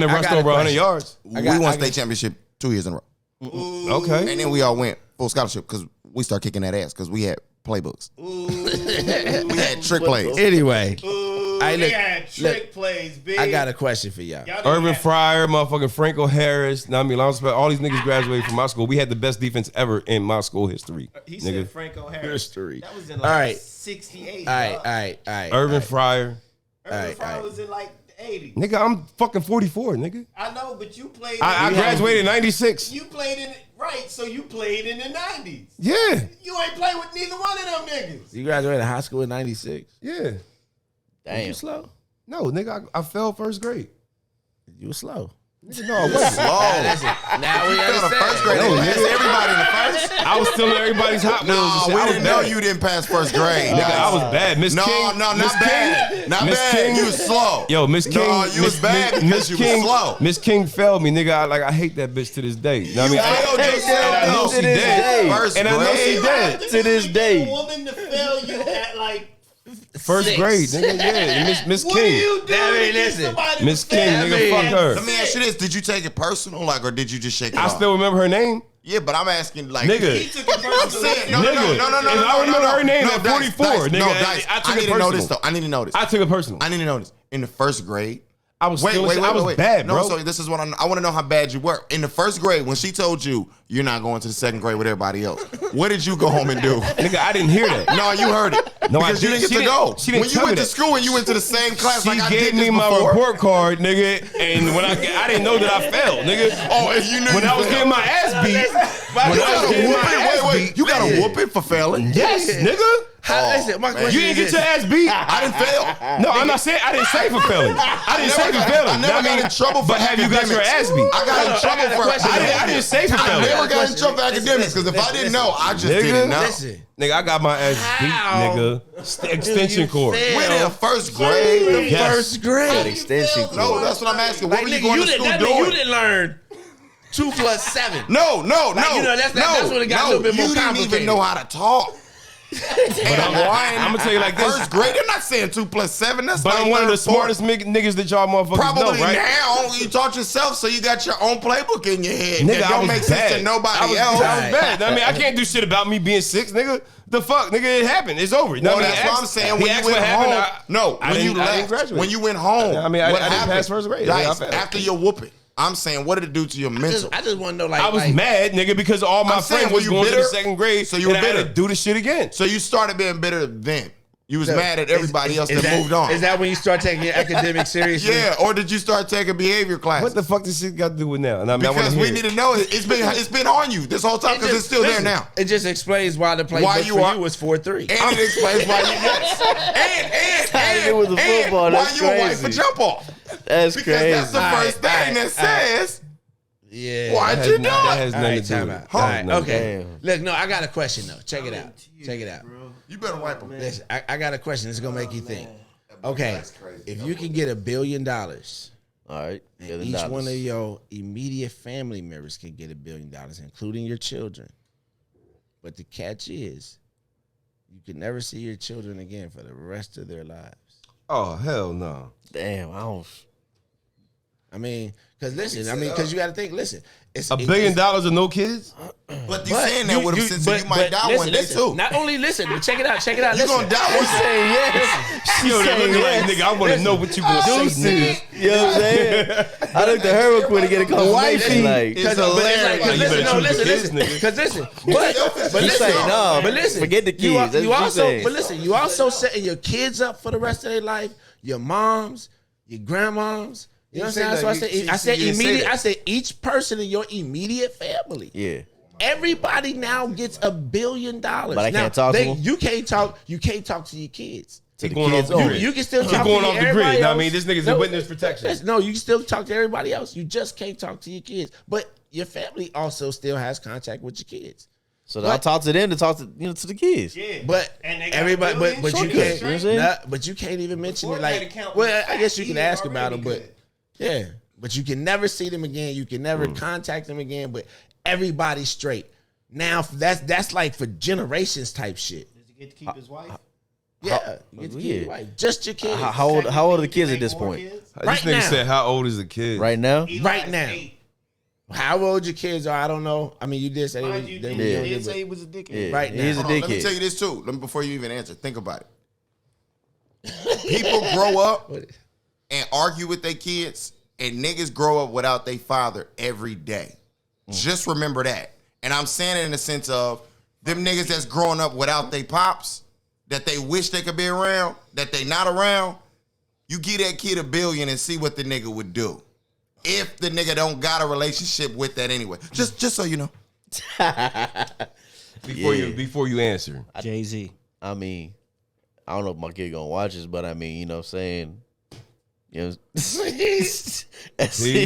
wouldn't have rushed over 100 yards. We won state championship 2 years in a row. Okay. And then we all went full scholarship because we started kicking that ass because we had playbooks. We had trick plays. Anyway, Hey, they look, had trick plays, big. I got a question for y'all. Y'all didn't Irvin have- Fryer, motherfucking Franco Harris. I mean, all these niggas graduated from my school. We had the best defense ever in my school history. He nigga. said Franco Harris. History. That was in All right. 68. All right, dog. all right. Irvin Fryer. Irvin right, Fryer all right. was in like the 80s. Nigga, I'm fucking 44, nigga. I know, but you played. I in, graduated in 96. You played in right, so you played in the 90s. Yeah. You ain't played with neither one of them niggas. You graduated high school in 96. Yeah. Damn. You slow. No, nigga, I fell first grade. You were slow. Nigga, no, I wasn't. Slow. Now we You fell the first grade. No, They passed nigga. everybody in the first. I was still in everybody's hot wheels and No, shit. we I was didn't know bad. you didn't pass first grade. Nigga, I was bad. Miss No, King. no, Miss not bad. Not Miss bad. King. You was slow. Yo, Miss King. No, you was bad because you was slow. Miss King failed me, nigga. I hate that bitch to this day. You know what I mean? failed And yourself, I know though. she To this dead. day. First And I know she grade. dead. To this day. A woman to fail you at like First grade, nigga. Yeah, Miss what do King. you do? That to ain't get listen. somebody Miss to King, fail nigga, you? fuck her. Let me ask you this: did you take it personal, like, or did you just shake it I off? still remember her name. Yeah, but I'm asking, like, Nigga. He took it I'm personally. saying, no, Nigga, if I remember her name at Dice, 44, Dice, nigga, no, Dice, I took I it need to know personal. this though. I need to know this. I took it personal. I need to know this. In the first grade, I was still. I was wait. bad, no, bro. so this is what I want to know how bad you were. In the first grade, when she told you you're not going to the second grade with everybody else, what did you go home and do? Nigga, I didn't hear that. No, you heard it. No, I because you didn't. didn't get She to didn't- go. she didn't When you tell me went to that. school and you went to the same class She like I gave did me this my before. report card, nigga, and when I didn't know that I failed, nigga. Oh, if you knew When you I was failed. getting my ass beat, You when I was got a getting my whooping. ass Wait, beat, you got a whooping for failing? yes, nigga. Listen, my man. question You didn't is get your this. ass beat. I didn't fail. No, I'm not saying I didn't say for failing. I didn't say for failing. I never got in trouble for But have you got your academics. ass beat? I got in trouble for. I didn't say for I failing. never got in trouble for academics because if I didn't know, I just didn't know. Listen. Nigga, I got my ass beat, How nigga. Extension cord. When in first grade? Yes. First grade. Extension No, cord. that's what I'm asking. What Like, were you nigga, going you to school didn't, that mean you doing? didn't learn 2 + 7. No, Like, you know, that's when it got a little bit more you didn't complicated. even know how to talk. And I'm gonna tell you like this. first grade, they're not saying 2 + 7. That's But like I'm one of the third, fourth. smartest niggas that y'all motherfuckers Probably know, right? now you taught yourself, so you got your own playbook in your head. Nigga, that I don't was make bad. sense to nobody I was else. bad. I mean, I can't do shit about me being 6, nigga. The fuck, nigga, it happened. It's over. You know Well, what I mean? that's what I'm saying. He When you asked went what happened, home, I didn't left, graduate. when you went home, I mean, I what didn't happened? pass first grade. Dice, I failed. after your whooping, I'm saying, what did it do to your mental? I just want to know, like, I was mad, nigga, because all my I'm saying, friends were was you going to the bitter? second grade, So you were and I had bitter? to do the shit again. So you started being bitter then. You was mad at everybody else that moved on. Is that when you start taking your academics seriously? Yeah, or did you start taking behavior classes? What the fuck this shit got to do with now? And I mean, I Because wanna we hear need it. to know it. It's been on you this whole time because it's still there now. It just explains why the playbook Why for you are- you was 4-3. And it explains why you yes. Tied it with the football, and why that's you a wife for crazy. jump off. That's Because crazy. that's the first thing that says, Yeah. why'd That you has do not- that it? has All nothing right, to do time with out. it. All right, No, okay. Damn. Look, no, I got a question though. Check it out. Check it out. You better wipe them. Listen, I got a question. It's gonna make you think. Okay, if you can get $1 billion, All right. and each one of your immediate family members can get $1 billion, including your children. But the catch is, you can never see your children again for the rest of their lives. Oh, hell no. Damn, I don't. I mean, because you got to think. Listen, it's $1 billion and no kids? But you saying that with them since you might die one day too. Not only listen, but check it out. Check it out. You Listen. gonna die one day. Yes. Yo, they looking like, nigga, I want to know what you gonna say, nigga. You know what I'm saying? I looked at her real quick to get a confirmation. Like, It's hilarious. You better choose the kids, listen, nigga. because listen, but you say no, but listen, forget the you, kids. That's you what also, saying. but listen, you also setting your kids up for the rest of their life. Your moms, your grandmoms. You know what I'm saying? So I said immediate. I said each person in your immediate family. yeah. Everybody now gets $1 billion. But I can't talk to them? You can't talk. You can't talk to your kids. To the going kids off the only. grid. You can still Keep talk going to off the everybody grid. Now, I else. mean, this nigga's in witness protection. No, you can still talk to everybody else. You just can't talk to your kids. But your family also still has contact with your kids. So I'll talk to them to talk to to the kids. Yeah. But And they got everybody, millions. but you Shortcuts, can't. you know what I'm saying? But you can't even mention Before it. that Like, account well, was I guess you can eating ask about them, already but yeah, but you can never see them again. You can never contact them again. But everybody's straight now. That's like for generations type shit. Does he get to keep his wife? Yeah, you get to keep it right. Just your kids. How old are the kids at this point? This Right nigga now. said, how old is the kid? Right now? Right now. How old your kids are, I don't know. I mean, you did say Mind they you, were he younger, did say but he was a dickhead. Yeah. Right now. He's a Hold on, let me dickhead. tell you this too. Before you even answer, think about it. People grow up and argue with their kids, and niggas grow up without their father every day. Just remember that. And I'm saying it in the sense of them niggas that's growing up without their pops, that they wish they could be around, that they not around. You give that kid $1 billion and see what the nigga would do. If the nigga don't got a relationship with that anyway. Just so you know. Before you answer. Jay-Z. I mean, I don't know if my kid gonna watch this, but I mean, you know what I'm saying? You know, You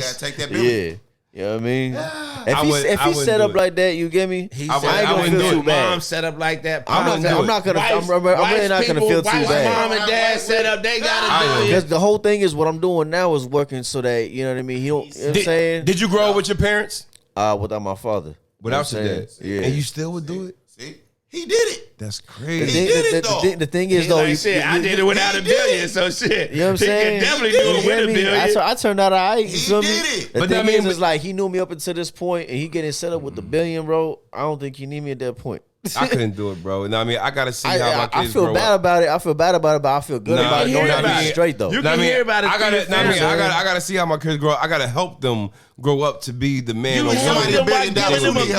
gotta take that $1 billion. yeah. You know what I mean? I If he wouldn't set do up it. like that, you get me? He I said, ain't gonna wouldn't feel do too it. bad. Mom set up like that. I'm not gonna. I'm really not gonna feel too Wife's bad. mom and dad set up. They got $1 billion. Because the whole thing is what I'm doing now is working so that you know what I mean. He don't. You know what I'm saying? Did you grow up with your parents? Without my father. Without You know your what I'm dad? saying? Yeah. And you still would do it? See? He did it. That's The crazy. thing, did it, though. the thing is though, Like you shit, I did it without $1 billion, so shit. You know what I'm saying? He can definitely do You it get with $1 me? billion. I turned out all right. You He feel me? did it. The But thing that means- is like he knew me up until this point, and he getting set up with the $1 billion, bro. I don't think he need me at that point. I couldn't do it, bro. And I mean, I gotta see how my I kids feel grow bad up. about it. I feel bad about it, but I feel good Nah, about it. you Knowing hear that about he's it. straight though. You Nah, can hear about it I through gotta, your nah, I mean, family. I gotta see how my kids grow up. I gotta help them grow up to be the man. You or helped woman. somebody them by $1 billion giving them who need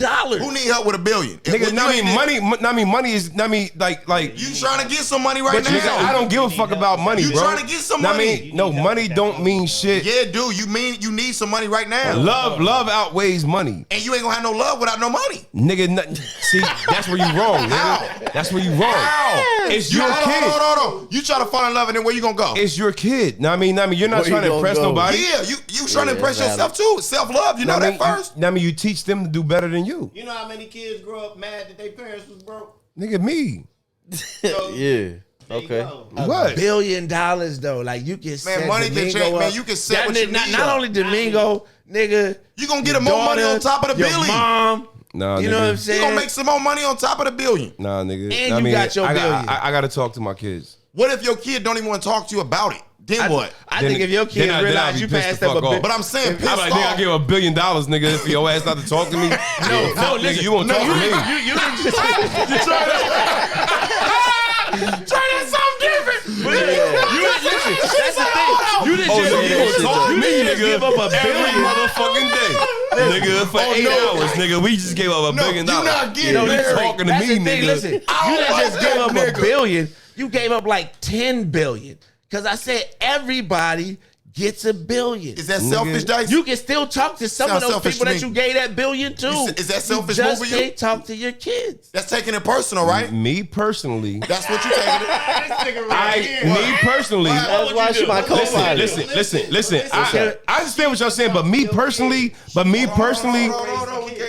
$1 help. billion. Who need help with $1 billion? Nigga, money is, like. You trying to get some money right But now? nigga, I don't give a fuck about money, You bro. trying to get some Nah, I money. mean, no, money don't mean shit. Yeah, dude. You mean you need some money right now? Love outweighs money. And you ain't gonna have no love without no money. Nigga, see, that's where you wrong, nigga. That's where you wrong. How? It's your kid. Hold on. You try to fall in love and then where you gonna go? It's your kid. Know what I mean, you're not Where you trying to gonna impress go? nobody. Yeah, you trying to impress valid. yourself too. Self-love. You know Know what I that mean? first. Know what I mean, you teach them to do better than you. You know how many kids grow up mad that their parents was broke? Nigga, me. Yeah. Okay. What? $1 billion though, like you can set money can Domingo change, man. up. You can set That what ni- you not, need not up. only Domingo, nigga. You gonna get your more money daughter, on top of the your billion. mom. Nah, You nigga. know what I'm You saying? gonna make some more money on top of the billion. Nah, nigga. And I you mean, got your I billion. I gotta talk to my kids. What if your kid don't even want to talk to you about it? Then what? I Then- think if your then kids I- then I'll realize be you pissed passed the them a fuck off. bit, But I'm saying, pissed I'm like, nigga, I off. give $1 billion, nigga, for your ass not to talk to me. No, fuck, nigga, you won't talk to me. you can just Try that something different. listen. That's the thing. You didn't Oh, just nigga, you gonna talk to me, nigga, give up $1 every billion. motherfucking day. Nigga, for 8 hours, nigga, we just gave up $1 billion. you not getting No, you married. talking to That's me, the thing. nigga. Listen, you didn't like just give that up nigga. $1 billion. You gave up like 10 billion. Cause I said everybody gets $1 billion. Is that selfish, Dice? You can still talk to some of Sounds those selfish people to that me. you gave that $1 billion to. Is that selfish You just move for you? can't talk to your kids. That's taking it personal, right? Me personally, That's what you taking it. me personally, That's why she my co-pilot. listen. I understand what y'all saying, but me personally,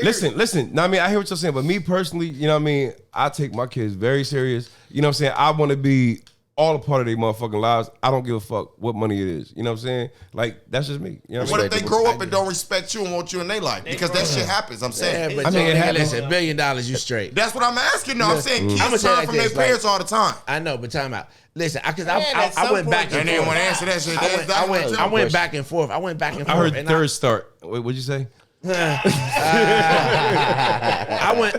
listen. Now, I mean, I hear what you're saying, but me personally, you know what I mean? I take my kids very serious. You know what I'm saying? I want to be all a part of their motherfucking lives. I don't give a fuck what money it is. You know what I'm saying? Like, that's just me. You know What what I'm if they saying? grow up and don't respect you and want you in their life? Because that shit happens. I'm Yeah, saying. but I mean, it happens. listen, $1 billion, you straight. That's what I'm asking. No, I'm saying I'ma kids tell you learn like from their this, like- parents all the time. I know, but time out. Listen, because at I some went back point- and And then forth. when I answer that shit, I went back and forth. I went back and forth. I heard and third start. What'd you say?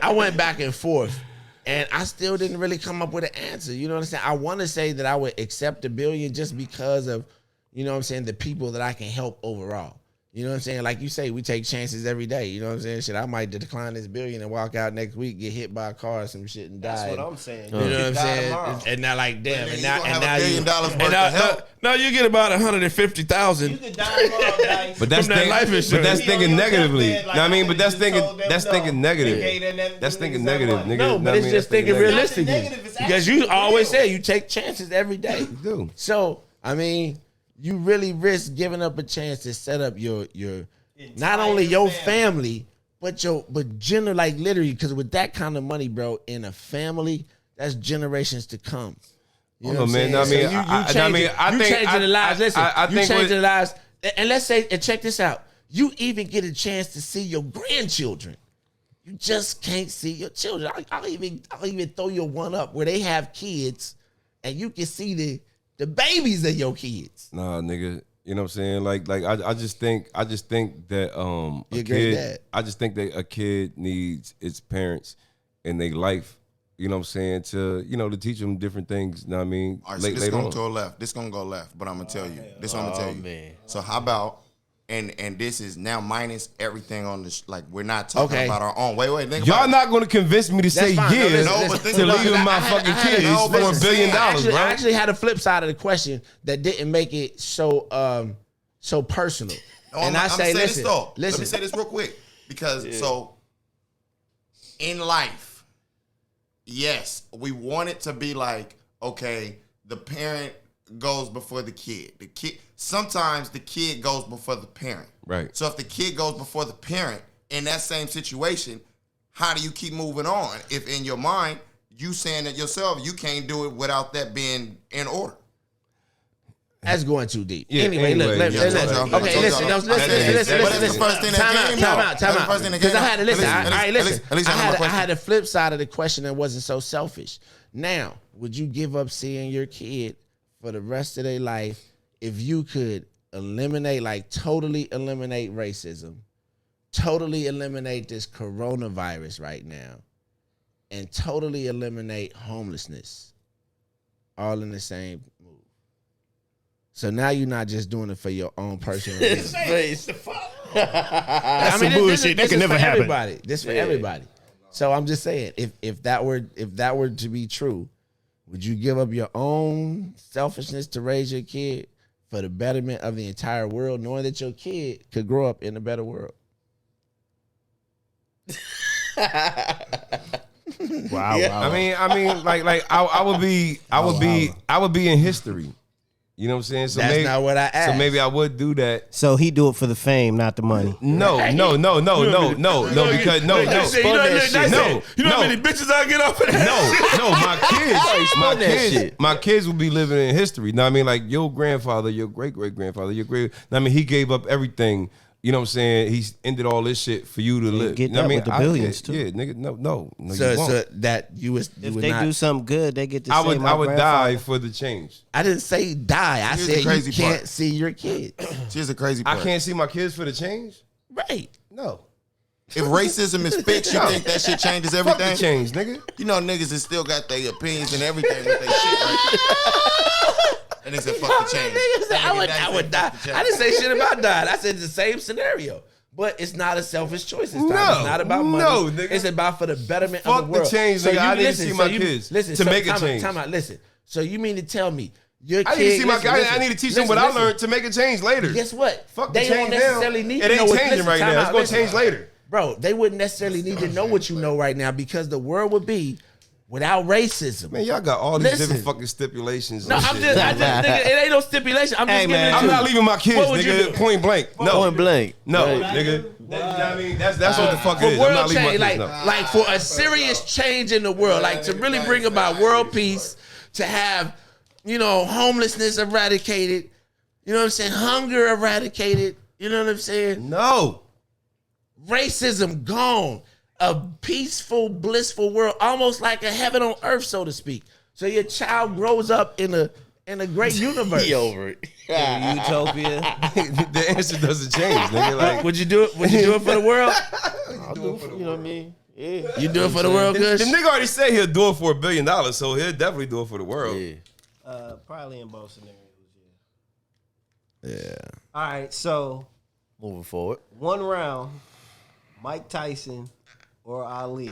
I went back and forth, and I still didn't really come up with an answer. You know what I'm saying? I want to say that I would accept $1 billion just because of, you know what I'm saying, the people that I can help overall. You know what I'm saying? Like you say, we take chances every day. You know what I'm saying? Shit, I might decline this $1 billion and walk out next week, get hit by a car or some shit and die. That's what I'm saying. You know what I'm Die saying? tomorrow. And now, like, damn, Nigga, and you now, gonna and have now $1 billion you, worth and of now, help. now you get about You $150,000. could die tomorrow, Dice. But that's From that thinking, life but insurance. that's Be on thinking your negatively. deathbed, like Know what I mean? I But that's just thinking told them that's no. thinking negative. They gave them That's niggas thinking that negative, money. nigga. No, Know but what I it's mean? just That's thinking negative. realistically. negative, it's Because you actually always real. say you take chances every day. do. So, I mean, you really risk giving up a chance to set up your not only your family, but general, like literally, because with that kind of money, bro, in a family, that's generations to come. You know what I'm saying? man. I mean, So I you think- changing the lives. Listen, I you think changing what- the lives. And let's say, and check this out. You even get a chance to see your grandchildren. You just can't see your children. I'll even throw you one up where they have kids, and you can see the babies of your kids. Nah, nigga. You know what I'm saying? Like I just think that You're a great dad. I just think that a kid needs its parents in their life. You know what I'm saying? To to teach them different things. You know what I mean? All right, so this gonna go left. This gonna go left, but I'm gonna tell you. This what I'm gonna tell you. Man. So how about and this is now minus everything on the like we're not talking Okay. about our own. Wait, think Y'all about not going to convince me to say fine. No, yes listen, but think to about leaving it. my I had- fucking I had- kids no, for but $1 billion, I bro. actually had a flip side of the question that didn't make it so personal. No, and I'm I say, saying this listen, though. Let listen. me say this real quick because so in life, yes, we want it to be like okay, the parent goes before the kid. Sometimes the kid goes before the parent. Right. So if the kid goes before the parent in that same situation, how do you keep moving on? If in your mind you saying that yourself, you can't do it without that being in order. That's going too deep. Yeah, anyway, look, anyway, listen. yeah, Okay, listen. But that's the first thing that came, Time though. out. That's the first thing that Because came I had to up. listen. At least- All right, listen. at least I know my I question. had a flip side of the question that wasn't so selfish. Now, would you give up seeing your kid for the rest of their life if you could totally eliminate racism, totally eliminate this coronavirus right now, and totally eliminate homelessness, all in the same move? So now you're not just doing it for your own personal reasons. Face. That's some bullshit. That can never happen. Everybody. This for everybody. So I'm just saying, if that were to be true, would you give up your own selfishness to raise your kid for the betterment of the entire world, knowing that your kid could grow up in a better world? Wow. I mean, like I would be in history. You know what I'm saying? So That's maybe, not what I asked. So maybe I would do that. So he do it for the fame, not the money. No, because no. You know how many bitches I get off of that? My kids will be living in history. You know what I mean? Like your grandfather, your great grandfather, I mean, he gave up everything. You know what I'm saying? He's ended all this shit for you to live. get You know that what I mean? with the billions, too. Yeah, nigga, no. So, you won't. so that you was If would they not, do something good, they get to I say would my die grandfather. for the change. I didn't say die. I Here's the said you crazy can't part. see your kids. Here's the crazy part. I can't see my kids for the change. Right. No. If racism is fixed, you think that shit changes Fuck everything? the change, nigga. You know niggas that still got their opinions and everything with their shit, right? And they said, fuck the change. I would die. I didn't say shit about dying. I said the same scenario. But it's not a selfish choice. It's not about money. No, nigga. It's about for the betterment Fuck of the the world. change, nigga. I need to see my kids to make a change. Time out. Listen. So you mean to tell me your I kid? need to see my listen, kids. listen, I need to teach listen, them what I listen. learned to make a change later. Guess what? Fuck the They change don't necessarily now. need It to know ain't what. changing Listen, right time now. out, It's gonna listen. change later. Bro, they wouldn't necessarily need to know what you know right now because the world would be without racism. Man, y'all got all these Listen. different fucking stipulations. No, and I'm shit. just, nigga, it ain't no stipulation. I'm just Hey, giving man. it to I'm you. not leaving my kids, What would you nigga. do? Point blank. No, Point blank. no, Right. nigga. I mean, that's what the fuck For it is. I'm world not leaving my change, kids. like for a serious change in the world, like to really bring about world peace, to have, homelessness eradicated, you know what I'm saying, hunger eradicated, you know what I'm saying, No. racism gone, a peaceful, blissful world, almost like a heaven on earth, so to speak. So your child grows up in a great universe. He over it. Utopia. The answer doesn't change, nigga. Like, Would you do it? Would you do it for the world? I'll do it for, you know what I mean? Yeah. You do it for the world, the Kush? nigga already said he'll do it for $1 billion, so he'll definitely do it for the world. Yeah. Probably in both scenarios. Yeah. All right, so Moving forward. one round, Mike Tyson or Ali.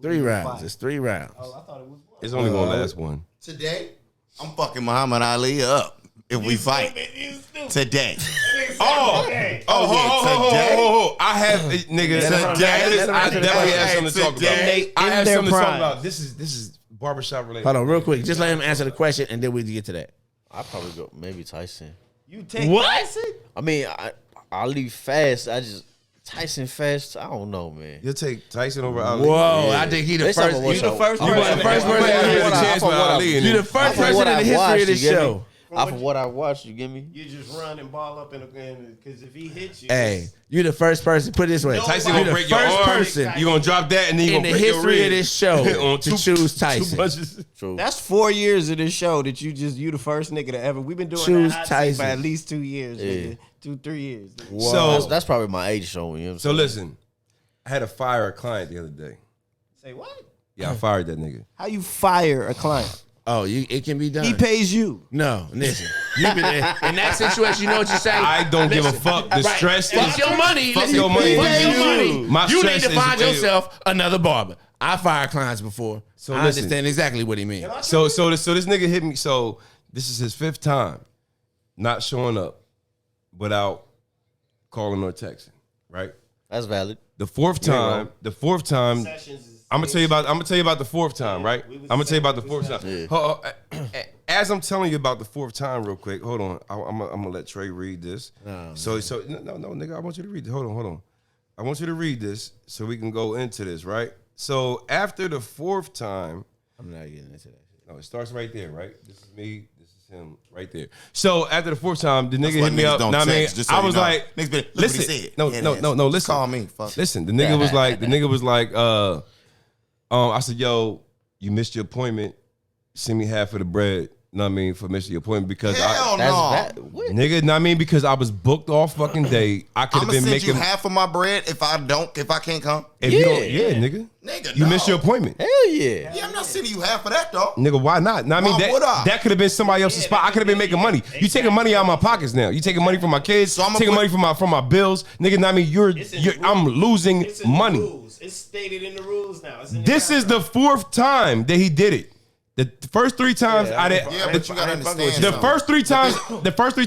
3 rounds. It's 3 rounds. Oh, I thought it was one. It's only gonna last one. Today, I'm fucking Muhammad Ali up if we fight. Today. Oh, today. I have nigga. Today. I definitely have something to talk Today. about. I have their something to talk prime. about. This is barbershop related. Hold on, real quick. Just let him answer the question, and then we get to that. I'd probably go maybe Tyson. You take What? Tyson? I mean, I'll leave fast. Tyson fast. I don't know, man. You'll take Tyson over Ali. Whoa, I think he the Based on first. what You the I- first I'm person. gonna- The first I'm person. gonna- in the I'm history- chance with Ali. You the first Off of person what in I the history watched, of this you get me? show. Off of what I watched, you give me? You just run and ball up in because if he hits you, Hey, you the first person. Put it this way. Tyson you gonna the break your first arm. person You gonna drop that, and then you in gonna the break your history of rib this show on to two- choose two Tyson. punches. True. that's 4 years of this show that you the first nigga to ever. We've been doing Choose that hot seat Tyson. for at least 2 years, Yeah. nigga. 2-3 years. So That's probably my age showing. You know what I'm So saying? listen, I had to fire a client the other day. Say what? Yeah, I fired that nigga. How you fire a client? Oh, it can be done. He pays you. No, listen. You been in that situation. You know what you say. I don't give a fuck. The Right. stress Fuck is your money. Fuck Listen, your money. Fuck your money. My You need stress to is find real. yourself another barber. I fired clients before, so I listen. understand exactly what he means. So this nigga hit me. So this is his 5th time not showing up without calling or texting. Right. That's valid. The fourth time. I'm gonna tell you about the 4th time, right? I'm gonna tell you about the 4th time. Yeah. Hold on. As I'm telling you about the 4th time, real quick. Hold on. I'm gonna let Trey read this. No, nigga. I want you to read it. Hold on. I want you to read this so we can go into this, right? So after the 4th time, I'm not getting into that shit. no, it starts right there, right? This is me. This is him, right there. So after the 4th time, the nigga why hit me niggas up. don't Know what I mean, text, just so I you was know. like, Niggas been- look what he listen, said. no, Yeah, no, it no, is. no, listen. Call me, fuck. Listen, the nigga was like, I said, yo, you missed your appointment. Send me half of the bread. Know what I mean, for missing your appointment because Hell That's no. bad. What? nigga, know what I mean, because I was booked all fucking day. I could I'm have gonna been send you making half of my bread if I can't come. if you don't, nigga. Nigga, You no. missed your appointment. Hell yeah. Yeah, I'm not sending you half of that though. Nigga, why not? Know what I mean, Why would I? that could have been somebody else's spot. I could have been making money. You taking money out of my pockets now. You taking money from my kids. So I'ma taking put- money from my bills. Nigga, know what I mean, I'm losing It's in the money. rules. It's stated in the rules now. It's in the This is the 4th time that he did it. The first 3 times I didn't. Yeah, but you gotta understand. The something. first 3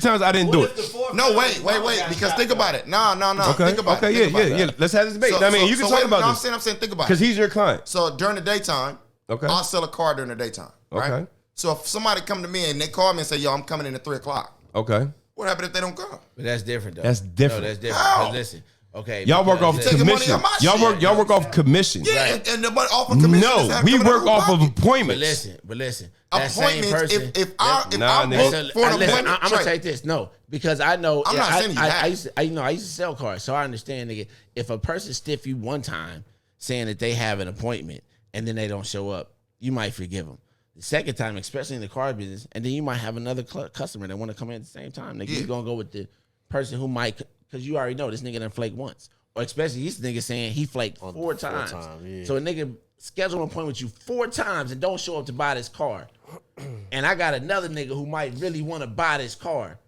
times, I didn't do it. No, wait. Because think about it. No. Okay, Think about okay, it. Think about yeah. that. Let's have this debate. I mean, you can talk about I'm this saying, think about because it. he's your client. So during the daytime, Okay. I'll sell a car during the daytime. Right? Okay. So if somebody come to me and they call me and say, "Yo, I'm coming in at 3:00," Okay. what happens if they don't come? But that's different, though. That's different. No, that's different. How? 'Cause listen, okay. Y'all work because off listen, taking money commission. on my Y'all shit. work off commission. Yeah, and the money off of commission. No, is we coming work out off of pocket. appointments. But listen. That same Appointments. person. If I Nah, book nigga. for an listen, appointment, I'm gonna Trey, take this. No, because I know. I'm not sending you I that. used to sell cars, so I understand, nigga. If a person stiff you one time saying that they have an appointment and then they don't show up, you might forgive them. The second time, especially in the car business, and then you might have another customer that want to come in at the same time. Nigga, Yeah. you gonna go with the person who might, because you already know this nigga done flake once, or especially this nigga saying he flaked four times. yeah. So a nigga schedule an appointment with you 4 times and don't show up to buy this car. And I got another nigga who might really want to buy this car.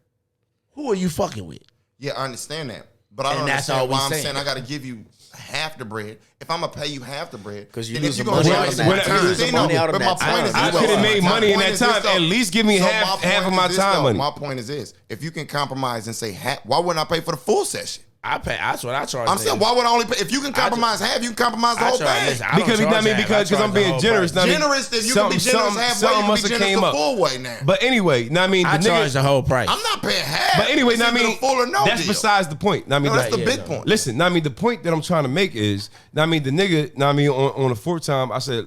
Who are you fucking with? Yeah, I understand that. But I don't And that's understand all we why I'm saying. saying I got to give you half the bread. If I'm going to pay you half the bread. 'Cause you then lose if the you gonna money charge out of me that more time. you Lose the say money no, out of but my that point is time. I this, could have though. made My money in point that is this, time. though. At least give me So half my of point my is this, time though. money. My point is this. If you can compromise and say half, why wouldn't I pay for the full session? I pay. That's what I charge. I'm saying, niggas. why would I only pay? If you can compromise half, you can compromise the I whole charge. thing. Listen, I don't Because charge I mean, half. because I charge I'm the being whole generous. price. Now, I mean, Generous, if you can be generous halfway, something you can must be have generous came the up. full way now. But anyway, now I mean, I the charge nigga. the whole price. I'm not paying half. But anyway, It's now I either mean, the full or no that's deal. besides the point. Now I mean, No, that's the yeah, big no. point. listen. Now I mean, the point that I'm trying to make is, now I mean, the nigga. Now I mean, on the 4th time, I said,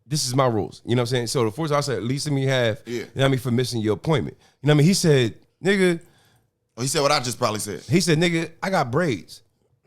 this is my rules. You know what I'm saying? So the 4th time, I said, at least let me have. Yeah. You know what I mean, for missing your appointment. You know what I mean? He said, nigga. Oh, he said what I just probably said. He said, nigga, I got braids.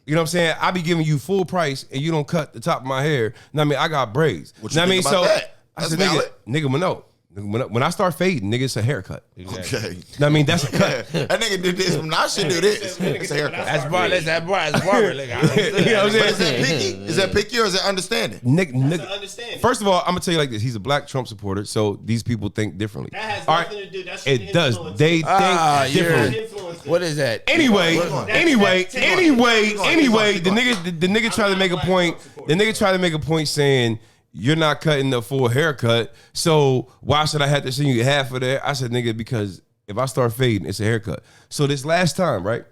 You know what I'm saying? I be giving you full price and you don't cut the top of my hair. You know what I mean? I got braids. What Know you what I mean? think about So that? I That's said, valid. nigga, no. When I start fading, nigga, it's a haircut. Okay. Know what I mean? That's a cut. That nigga did this. I should do this. It's a haircut. That's bar. That's barber. Like, I understand. You know what I'm But is that saying? picky? Is that picky or is that understanding? Nigga, understanding. first of all, I'm gonna tell you like this: he's a black Trump supporter, so these people think differently. That has All nothing to do- that's It does. influence. They think differently. Influence. What is that? Anyway, That's- the nigga tried to make a point. The nigga tried to make a point saying you're not cutting the full haircut, so why should I have to send you half of that? I said, nigga, because if I start fading, it's a haircut. So this last time, right?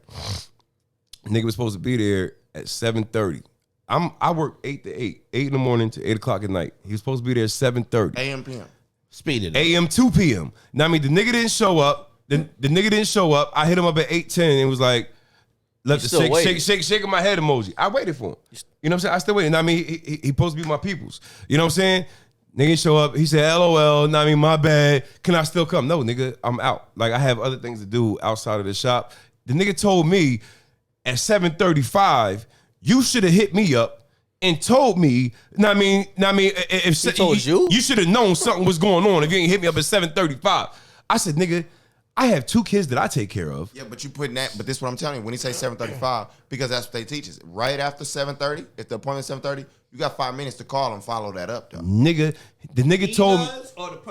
Nigga was supposed to be there at 7:30. I work 8 to 8 in the morning to 8 o'clock at night. He was supposed to be there at 7:30. AM, PM. Speed it up. AM 2 p.m. Now I mean the nigga didn't show up. The nigga didn't show up. I hit him up at 8:10 and was like, left the still waiting. shaking my head emoji. I waited for him. You know what I'm saying? I still waited. I mean he supposed to be my peoples. You know what I'm saying? Nigga didn't show up. He said, LOL. Now I mean my bad. Can I still come? No, nigga, I'm out. Like I have other things to do outside of the shop. The nigga told me at 7:35, you should have hit me up and told me. Now I mean, if He told you? you should have known something was going on if you ain't hit me up at 7:35. I said, nigga, I have 2 kids that I take care of. Yeah, but you putting that. But this is what I'm telling you. When he say 7:35, because that's what they teach us. Right after 7:30, if the appointment's 7:30, You got 5 minutes to call and follow that up, though. Nigga, the nigga told me.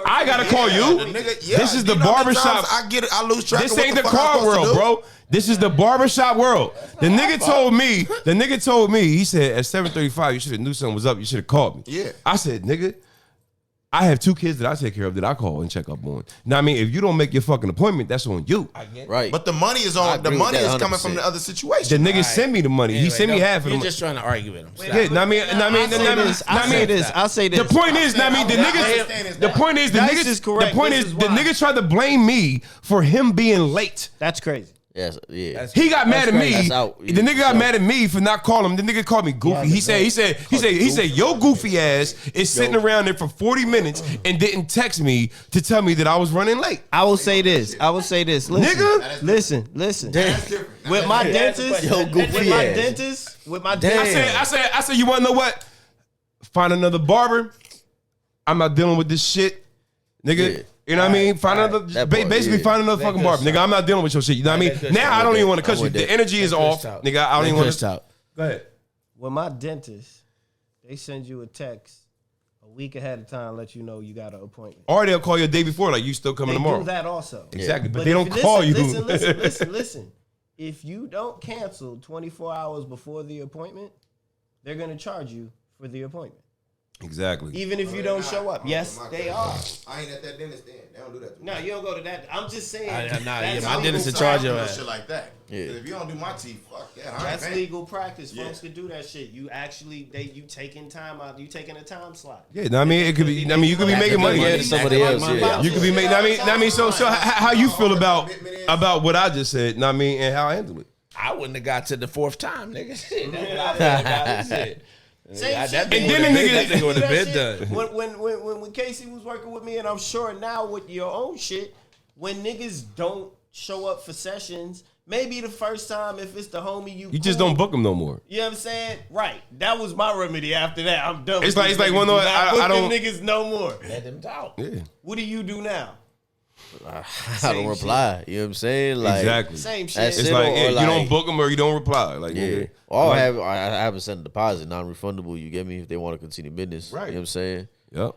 I gotta call you. This is the barbershop. I get it. I lose track. This of what ain't the fuck I'm car supposed to world, do. bro. This is the barbershop world. The nigga told me, he said at 7:35, you should have knew something was up. You should have called me. Yeah. I said, nigga, I have 2 kids that I take care of that I call and check up on. Now, I mean, if you don't make your fucking appointment, that's on you. Right. But the money is I on. The agree with money that is coming from 100%. the other The situation. nigga sent me the money. He sent me half of the You're money. just trying to argue with him. Stop. Yeah, I mean, I'll say this. the point is, I mean, the correct. point This is, is the why. nigga tried to blame me for him being late. That's crazy. Yes, yeah. He got mad at me. That's out. The nigga got mad at me for not calling him. The nigga called me goofy. He said, your goofy ass is sitting around there for 40 minutes and didn't text me to tell me that I was running late. I will say this. Listen, Nigga. listen. With my dentist, with my dentist, I said, you want to know what? Find another barber. I'm not dealing with this shit, nigga. Yeah. You know what I mean? Find another, That part, basically yeah. find another fucking barber, nigga. I'm not dealing with your shit. You know what I mean? Now I don't even want to cuss you. The energy is off, nigga. I don't even want to. Go ahead. with my dentist, they send you a text a week ahead of time, let you know you got an appointment. Or they'll call you a day before, like you still coming They tomorrow. do that also. Exactly, but But they if don't call you. Listen. If you don't cancel 24 hours before the appointment, they're going to charge you for the appointment. Exactly. Even if you don't show up. Yes, they are. I ain't at that dentist then. They don't do that to me. No, you don't go to that. I'm just saying. my legal dentist in charge of practice. it. Shit like that. Yeah. 'Cause if you don't do my teeth, fuck that. I ain't That's paying. legal practice. Yeah. Folks can do that shit. You actually, you taking time out. You taking a time slot. Yeah, no, I mean, it could be. I mean, you could be making money. Yeah, somebody else. Yeah. You could be making. I mean, so how you feel about what I just said? I mean, and how I handle it. I wouldn't have got to the 4th time, nigga. Shit, that's what I would have got. Shit. Same shit. And then the nigga- that nigga would have been That shit, done. when Casey was working with me, and I'm sure now with your own shit, when niggas don't show up for sessions, maybe the first time if it's the homie You just don't book them no more. You know what I'm saying? Right. That was my remedy. After that, I'm done. It's with like- these it's like, niggas. well, no, Do not I book them don't- niggas no more. Let them talk. Yeah, What do you do now? I don't reply. You know what I'm saying? Like, exactly. Same shit. That's It's it, like or yeah, like- you don't book them or you don't reply. Like Yeah. nigga, Or like- I haven't sent a deposit, non-refundable. You get me? If they want to continue business, Right. You know what I'm saying? Yep.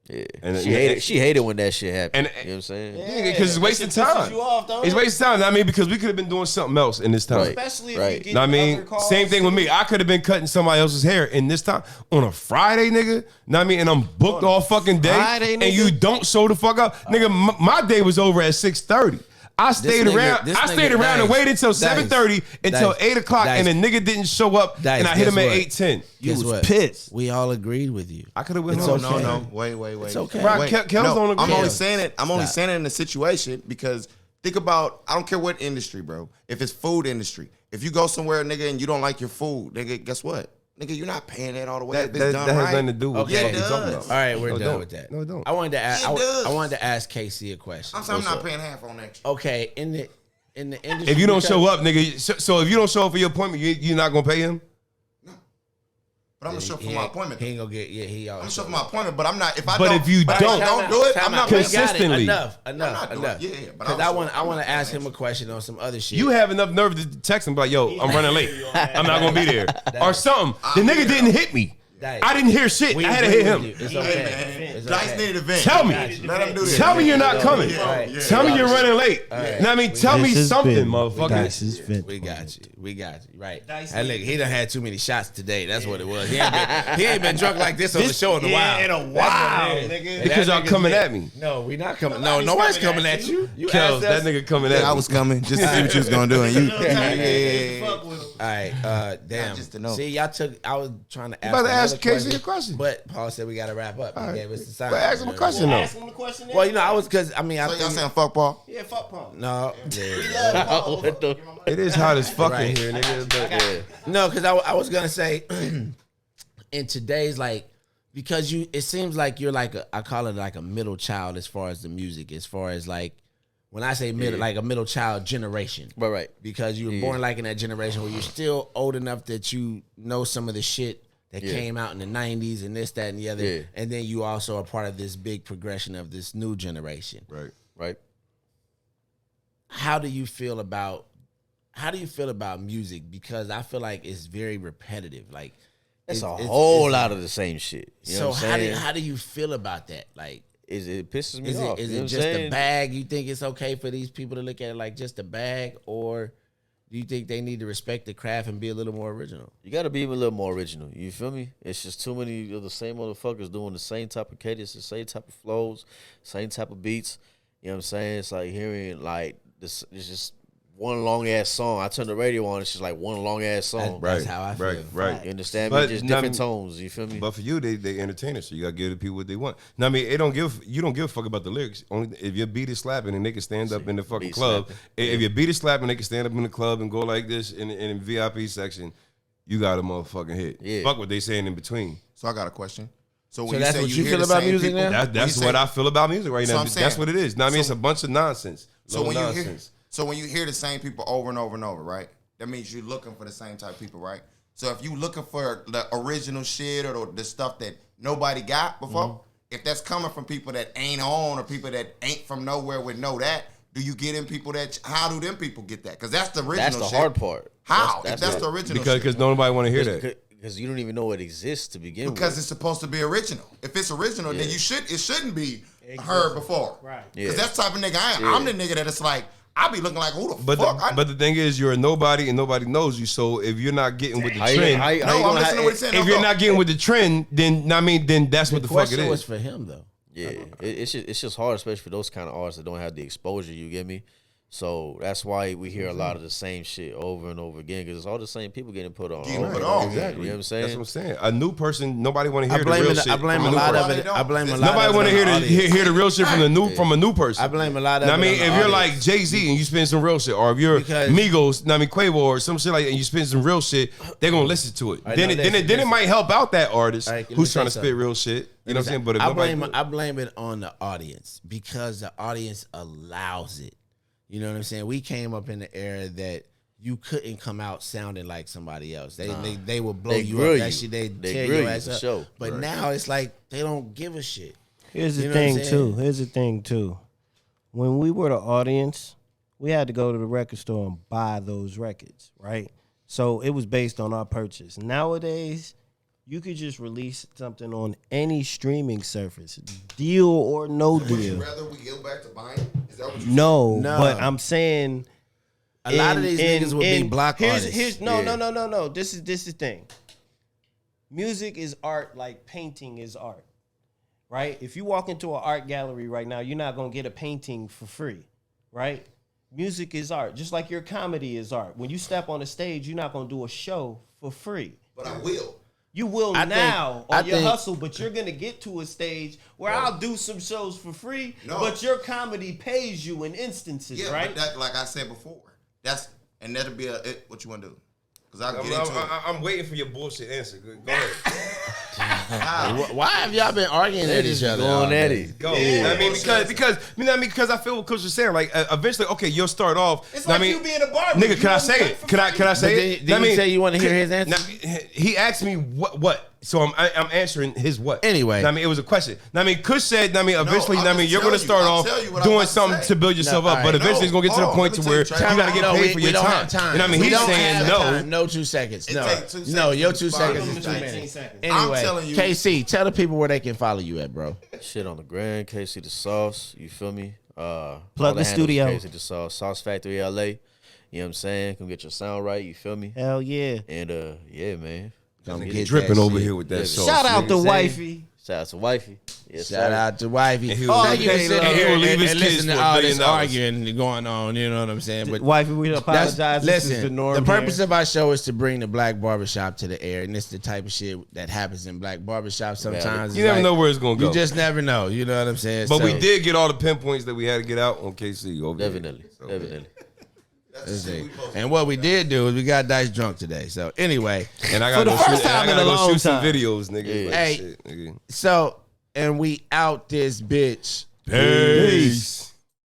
Yeah. And- She hated when that shit happened. And- you know what I'm saying? Yeah, because it's wasting That shit pisses time. you off, don't It's it? wasting time. I mean, because we could have been doing something else in this time. Right. Especially if Right. you get Know what I mean, other calls same thing with me. I could have been cutting somebody else's hair in this time on a Friday, nigga. Know what I mean, and I'm booked all fucking day, Friday, and nigga? you don't show the fuck up, nigga. My day was over at 6:30. I stayed nigga- around. this I stayed nigga- around and Dice, waited until Dice, 7:30 until Dice, 8 o'clock, and the Dice. nigga didn't show up, Dice, and I hit him guess at what? 8:10. Guess was what? pissed. We all agreed with you. I could have went It's home. okay. No. Wait. It's okay. Right, Wait, Kel's no, don't agree. I'm only Kells. saying it. I'm only Stop. saying it in a situation because think about. I don't care what industry, bro. If it's food industry, if you go somewhere, nigga, and you don't like your food, nigga, guess what? Nigga, you're not paying that all the way. That, if it's that, done that has right. nothing to do with Okay. what It we're talking does. about. All right, we're No, it done don't. with that. No, it don't. I wanted to ask. It does. I wanted to ask Casey a question. I'm saying I'm not paying half on that. Okay, in the industry, If you don't because- show up, nigga, so if you don't show up for your appointment, you're not gonna pay him. But I'm gonna show up for he my ain't- appointment. He ain't gonna get. Yeah, he I'm always. gonna show up for my appointment, but I'm not. If I But don't, if you but don't- if I don't do it, I'm not We paying. got it. Consistently. Enough. I'm not doing it. Yeah, but Because I'm I sure- want I'm to not ask paying him a question on some other shit. You have enough nerve to text him, like, yo, I'm running late. I'm not gonna be there. Or something. The nigga didn't hit me. Dice. I didn't hear shit. We I had to agree hit with you. him. It's Hey, okay. man. It's Dice okay. needed a vent. Tell me. Let him do this. Tell me you're not coming. Yeah. Tell me you're running late. Know what I mean? Tell me something, motherfucker. We got you. We got you. Right. Dice That nigga, he done had too many shots today. That's what it was. He ain't been drunk like this on the show in a while. in a That's while, what it is. nigga. And Because that y'all nigga's coming been- at me. No, we not coming. No, Nobody's nobody's coming coming at at you. you. You Kels, asked that us. nigga coming at me. I was coming just to see what you was gonna do, and you. Fuck with him. All right, damn. just to know. See, y'all took. I was trying to ask. about to ask another Casey a question. but Paul said we got to wrap up. He gave us the sign. But ask him a question though. Ask him the question. Well, you know, I was because I mean, I So y'all think saying fuck Paul? Yeah, fuck Paul. no, What the- It is hot as fuck in Right. here, nigga. But no, because I was gonna say in today's like because it seems like you're like I call it like a middle child as far as the music, as far as like when I say middle, like a middle child generation. Right. Because you were born like in that generation where you're still old enough that you know some of the shit that came out in the 90s and this, that, and the other. Yeah. And then you also are part of this big progression of this new generation. right. How do you feel about music? Because I feel like it's very repetitive. Like It's a whole lot of the same shit. You know So what I'm saying? how do you feel about that? Like, It pisses me is off. it you know what I'm just saying? a bag? You think it's okay for these people to look at it like just a bag, or do you think they need to respect the craft and be a little more original? You got to be a little more original. You feel me? It's just too many of the same motherfuckers doing the same type of cadence, the same type of flows, same type of beats. You know what I'm saying? It's like hearing like this. It's just one long ass song. I turn the radio on. It's just like one long ass song. That's how I feel. You understand But, me? Just I different mean, tones. You feel me? But for you, they entertainers, so you gotta give the people what they want. Now, I mean, you don't give a fuck about the lyrics. Only if your beat is slapping and they can stand up in the fucking Beat club. slapping. If your beat is slapping, they can stand up in the club and go like this in the VIP section. You got a motherfucking hit. Yeah. Fuck what they saying in between. So I got a question. So when So you that's say what you you hear feel the about same music people, now? That's when you what say- I feel about music right So now. I'm That's saying- what it is. Now, I mean, it's a bunch of nonsense. So Low when you hear, nonsense. so when you hear the same people over and over and over, right? That means you're looking for the same type of people, right? So if you looking for the original shit or the stuff that nobody got before, if that's coming from people that ain't on or people that ain't from nowhere would know that, do you get in people that? How do them people get that? Because that's the original. That's the shit. hard part. How? That's if that's it. the original. Because shit. nobody want to hear that. Because you don't even know it exists to begin with. Because it's supposed to be original. If it's original, then Yeah. it shouldn't be heard before. Right. Because Yeah. that's the type of nigga I am. Yeah. I'm the nigga that it's like, I be looking like, who the But fuck? but the thing is, you're a nobody and nobody knows you. So if you're not getting with the How you- trend, how you no, I'm gonna listening to what he's saying. if No, you're no. not getting with the trend, then then that's what the fuck it question was is. for him though. Yeah, it's just hard, especially for those kind of artists that don't have the exposure. You get me? So that's why we hear a lot of the same shit over and over again because it's all the same people getting put on. Getting over put and on. over again. Exactly. You know what I'm saying? That's what I'm saying. A new person, nobody want to hear I the blame real it. shit. I blame from a new lot person. of it. I blame a lot. Nobody of want it to on hear the audience. hear the real shit from a new person. I blame a lot of Now, I it mean, on the if you're like audience. Jay-Z and you spend some real shit, or if you're Because- Migos, I mean Quavo or some shit like that, and you spend some real shit, they're gonna listen to it. All right, Then now it listen. might help out that artist All right, let me who's say trying to spit something. real shit. You know what I'm saying? But if nobody do it- I blame it on the audience because the audience allows it. You know what I'm saying? We came up in the era that you couldn't come out sounding like somebody else. They will blow They you grill up. you. That shit they tear grill your you ass for up. sure. But now it's like they don't give a shit. Here's You the know what I'm thing saying? too. Here's the thing too. When we were the audience, we had to go to the record store and buy those records, right? So it was based on our purchase. Nowadays, you could just release something on any streaming service, deal or no Would you deal. rather we go back to buying? Is that what you No, No. but I'm saying A lot of these niggas will be block artists. No. Yeah. This is the thing. Music is art like painting is art, right? If you walk into an art gallery right now, you're not gonna get a painting for free, right? Music is art, just like your comedy is art. When you step on a stage, you're not gonna do a show for free. But I will. You will I now think- on I your think- hustle, but you're gonna get to a stage where I'll do some shows for free, No. but your comedy pays you in instances, Yeah, right? but that, like I said before, that'll be what you want to do. Because I'll get into it. I'm waiting for your bullshit answer. Go ahead. Why have y'all been arguing at each other? all Going at day? it. Go. I mean, because I feel what Coach was saying. Like, eventually, okay, you'll start off. It's I like mean, you being a barber. nigga, You can I don't say cut it? for Can I But say then, it? then you say you want to hear his answer? Now, he asked me what. So I'm answering his what. Anyway. I mean, it was a question. I mean, Kush said, I mean, eventually, I'll I mean, just you're tell going to you. start I'll off tell you what I'm doing about to something say. to build yourself No, up, all but right. eventually it's going to get to No, the point let to me where tell you you, got to get No, paid for we your don't time. have time. And I mean, We he's don't saying have no. time. No 2 seconds. It No, take 2 no, your 2 seconds. seconds is Give too them 15 many. seconds. Anyway, telling you. KC, tell the people where they can follow you at, bro. Shit on the Grand, KC the Sauce, you feel me? All Plug the handles studio. KC the Sauce, Sauce Factory LA. You know what I'm saying? Come get your sound right, you feel me? Hell yeah. And yeah, man. Come Get get it. Dripping that over shit. here with that Yeah, sauce. Shout out to Say- wifey. Shout out to wifey. Yes, Shout sir. out to wifey. And he will Thank you for leave- sitting and he here will leave and his kids listen to for $1 all billion. this arguing and going on. You know what I'm saying? But Wifey, we apologize. that's, This is the listen, norm the purpose here. of our show is to bring the Black Barbershop to the air, and it's the type of shit that happens in Black Barbershop sometimes. You It's never like, know where it's going to go. You just never know. You know what I'm saying? But So, we did get all the pinpoints that we had to get out on KC over here. Definitely. So, Definitely. let's see. And what we did do is we got Dice drunk today. So anyway, And I got For the to first time in a long shoot some time. videos, nigga. Like, Hey. shit, nigga. so and we out this bitch. Peace.